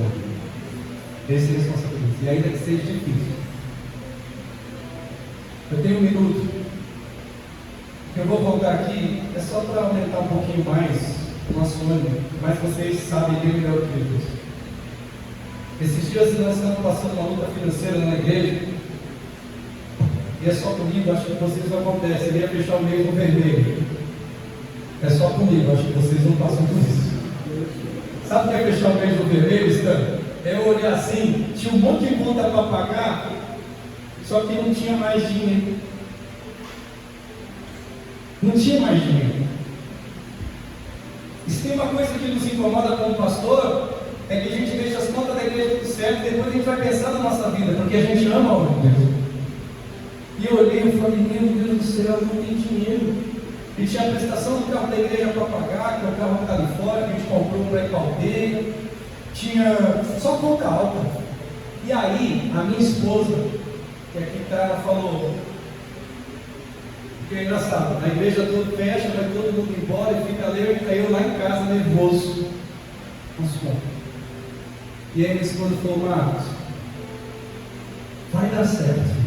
Ele se responsabiliza, e ainda que seja difícil. Eu tenho um minuto. Eu vou voltar aqui, é só para aumentar um pouquinho mais o nosso ânimo, mas vocês sabem bem melhor do que eu. Esses dias nós estamos passando uma luta financeira na igreja, e é só comigo, acho que vocês não acontece. Ele ia fechar o mês no vermelho. É só comigo, acho que vocês não passam por isso. Sabe o que é fechar o mês no vermelho, Stan? É eu olhar assim, tinha um monte de conta para pagar, só que não tinha mais dinheiro. Não tinha mais dinheiro. E se tem uma coisa que nos incomoda como pastor, é que a gente deixa as contas da igreja tudo certo, e depois a gente vai pensar na nossa vida, porque a gente ama o Deus. E eu olhei e falei: meu Deus do céu, não tem dinheiro. E tinha a prestação do carro da igreja para pagar, que é o carro que está ali fora, que a gente comprou para ir para a aldeia. Tinha só conta alta. E aí, a minha esposa, que aqui está, ela falou, que é engraçado, a igreja toda fecha, vai todo mundo embora e fica aí eu lá em casa nervoso com as contas. E aí minha esposa falou: Marcos, vai dar certo.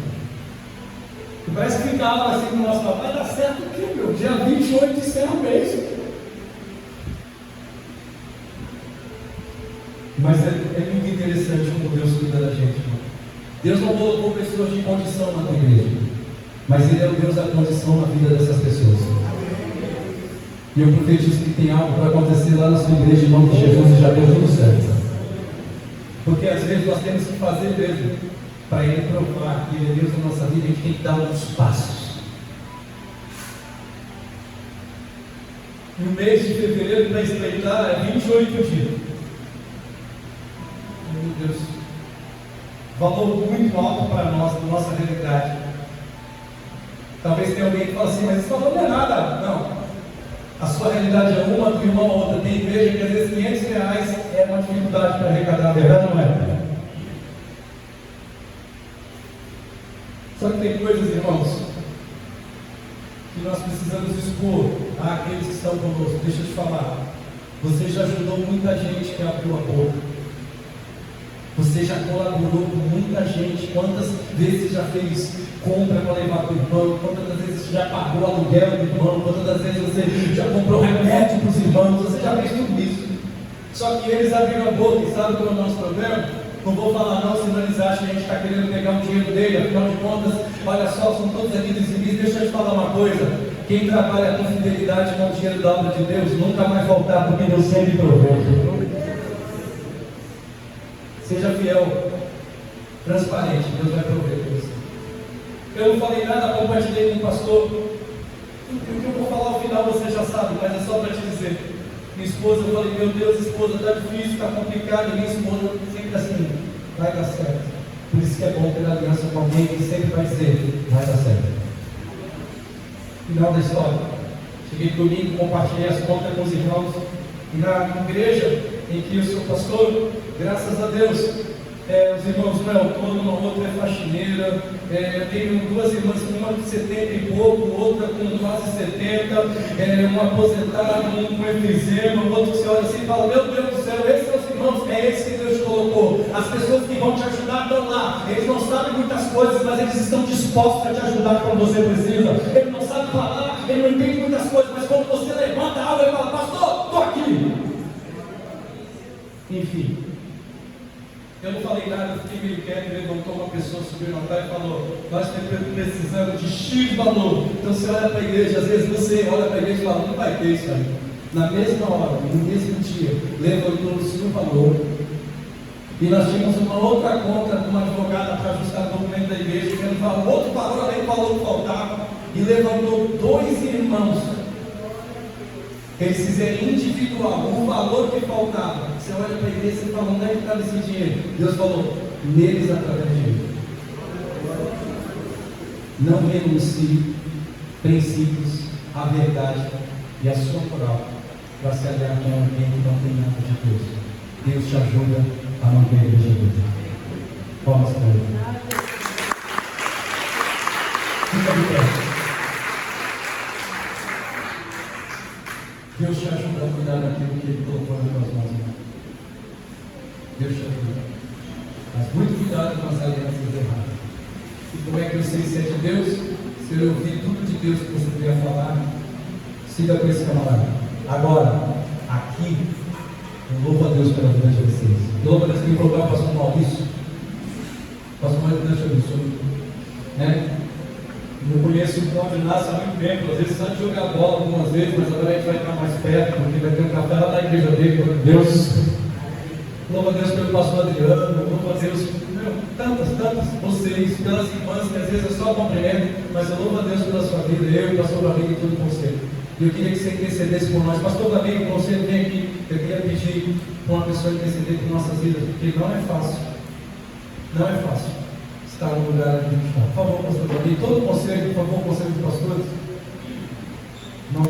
E parece que fica algo assim no nosso lado: vai dar certo o quê, meu? Dia 28 encerra o mês. Mas é muito interessante como Deus cuida da gente, irmão. Deus não colocou pessoas de condição na tua igreja, mas Ele é o Deus da condição na vida dessas pessoas. E eu profetizo que tem algo para acontecer lá na sua igreja em nome de Jesus, e já deu tudo certo. Porque às vezes nós temos que fazer mesmo, para Ele provar que Ele é Deus na nossa vida, a gente tem que dar uns passos. E o mês de fevereiro para espreitar é 28 dias. Meu Deus, valor muito alto para nós, na nossa realidade. Talvez tenha alguém que fale assim: mas esse valor não é nada. Não, a sua realidade é uma, do irmão a outra. Tem igreja que às vezes R$500 é uma dificuldade para arrecadar, verdade ou não é? Só que tem coisas, irmãos, que nós precisamos expor àqueles que estão conosco. Deixa eu te falar, você já ajudou muita gente que abriu a boca, você já colaborou com muita gente. Quantas vezes já fez compra para levar para o irmão? Quantas vezes você já pagou aluguel do irmão? Quantas vezes você já comprou remédio para os irmãos? Você já fez tudo isso. Só que eles abriram a boca. E sabe qual é o nosso problema? Não vou falar não, senão eles acham que a gente está querendo pegar o dinheiro dele. Afinal de contas, olha só, são todos aqui exibidos. Deixa eu te falar uma coisa: quem trabalha com fidelidade com o dinheiro da obra de Deus nunca vai faltar, porque Deus sempre provê. Seja fiel, transparente, Deus vai prover para você. Eu não falei nada, compartilhei com o pastor. O que eu vou falar ao final você já sabe, mas é só para te dizer. Minha esposa, eu falei, meu Deus, esposa, está difícil, está complicado. E minha esposa sempre assim, vai dar certo. Por isso que é bom ter aliança com alguém que sempre vai dizer, vai dar certo. Final da história. Cheguei domingo, compartilhei as contas com os irmãos. E na igreja em que eu sou pastor, graças a Deus, os irmãos não é autônomo, a outra é faxineira. Eu tenho duas irmãs, uma de 70 e pouco, outra com quase 70, um aposentado, um com efizema, outro que você olha assim e fala, meu Deus do céu, esses são os irmãos, é esse que Deus te colocou. As pessoas que vão te ajudar estão lá. Eles não sabem muitas coisas, mas eles estão dispostos a te ajudar quando você precisa. Ele não sabe falar, ele não entende muitas coisas, mas quando você levanta algo e fala, pastor, estou aqui. Enfim, eu não falei nada, eu fiquei meio quieto. Levantou uma pessoa, subiu no altar e falou, nós estamos precisando de X valor. Então você olha para a igreja, às vezes você olha para a igreja e fala, não vai ter isso aí. Na mesma hora, no mesmo dia, levantou-se um valor. E nós tínhamos uma outra conta de uma advogada para ajustar o documento da igreja, que era outro valor além do valor que faltava. E levantou dois irmãos. Eles fizeram individual, o valor que faltava. Você olha para a igreja e fala, onde é que estava esse dinheiro? Deus falou, neles através de mim. Não renuncie princípios, a verdade e a sua moral para se aliar com alguém que não tem nada de Deus. Deus te ajuda a manter a igreja viva. Vamos para ele. Fica de pé. Deus te ajuda a cuidar daquilo que Ele colocou nas tuas mãos. Deus te ajuda. Mas muito cuidado com as alianças erradas. E como é que eu sei se é de Deus? Se eu ouvir tudo de Deus que você queria falar, siga com esse camarada. Agora, aqui, eu louvo a Deus pela vida de vocês. Eu louvo a Deus que me colocou o pastor Maurício. Pastor Maurício, Deus te abençoe. Né? Eu conheço o Cláudio Inácio há muito tempo, às vezes sabe jogar bola algumas vezes, mas agora a gente vai estar mais perto, porque vai ter um café lá na igreja dele. Deus, louva a Deus pelo pastor Adriano, louva a Deus, tantas, vocês, pelas irmãs, que às vezes é só cumprimento, mas eu louvo a Deus pela sua vida, eu e o pastor Davi e tudo você. E eu queria que você intercedesse por nós. Pastor Davi, você vem aqui, eu queria pedir para uma pessoa interceder por nossas vidas, porque não é fácil. Não é fácil estar no lugar onde a gente está. Por favor, pastor Davi, todo o conselho, por favor, conselho dos pastores.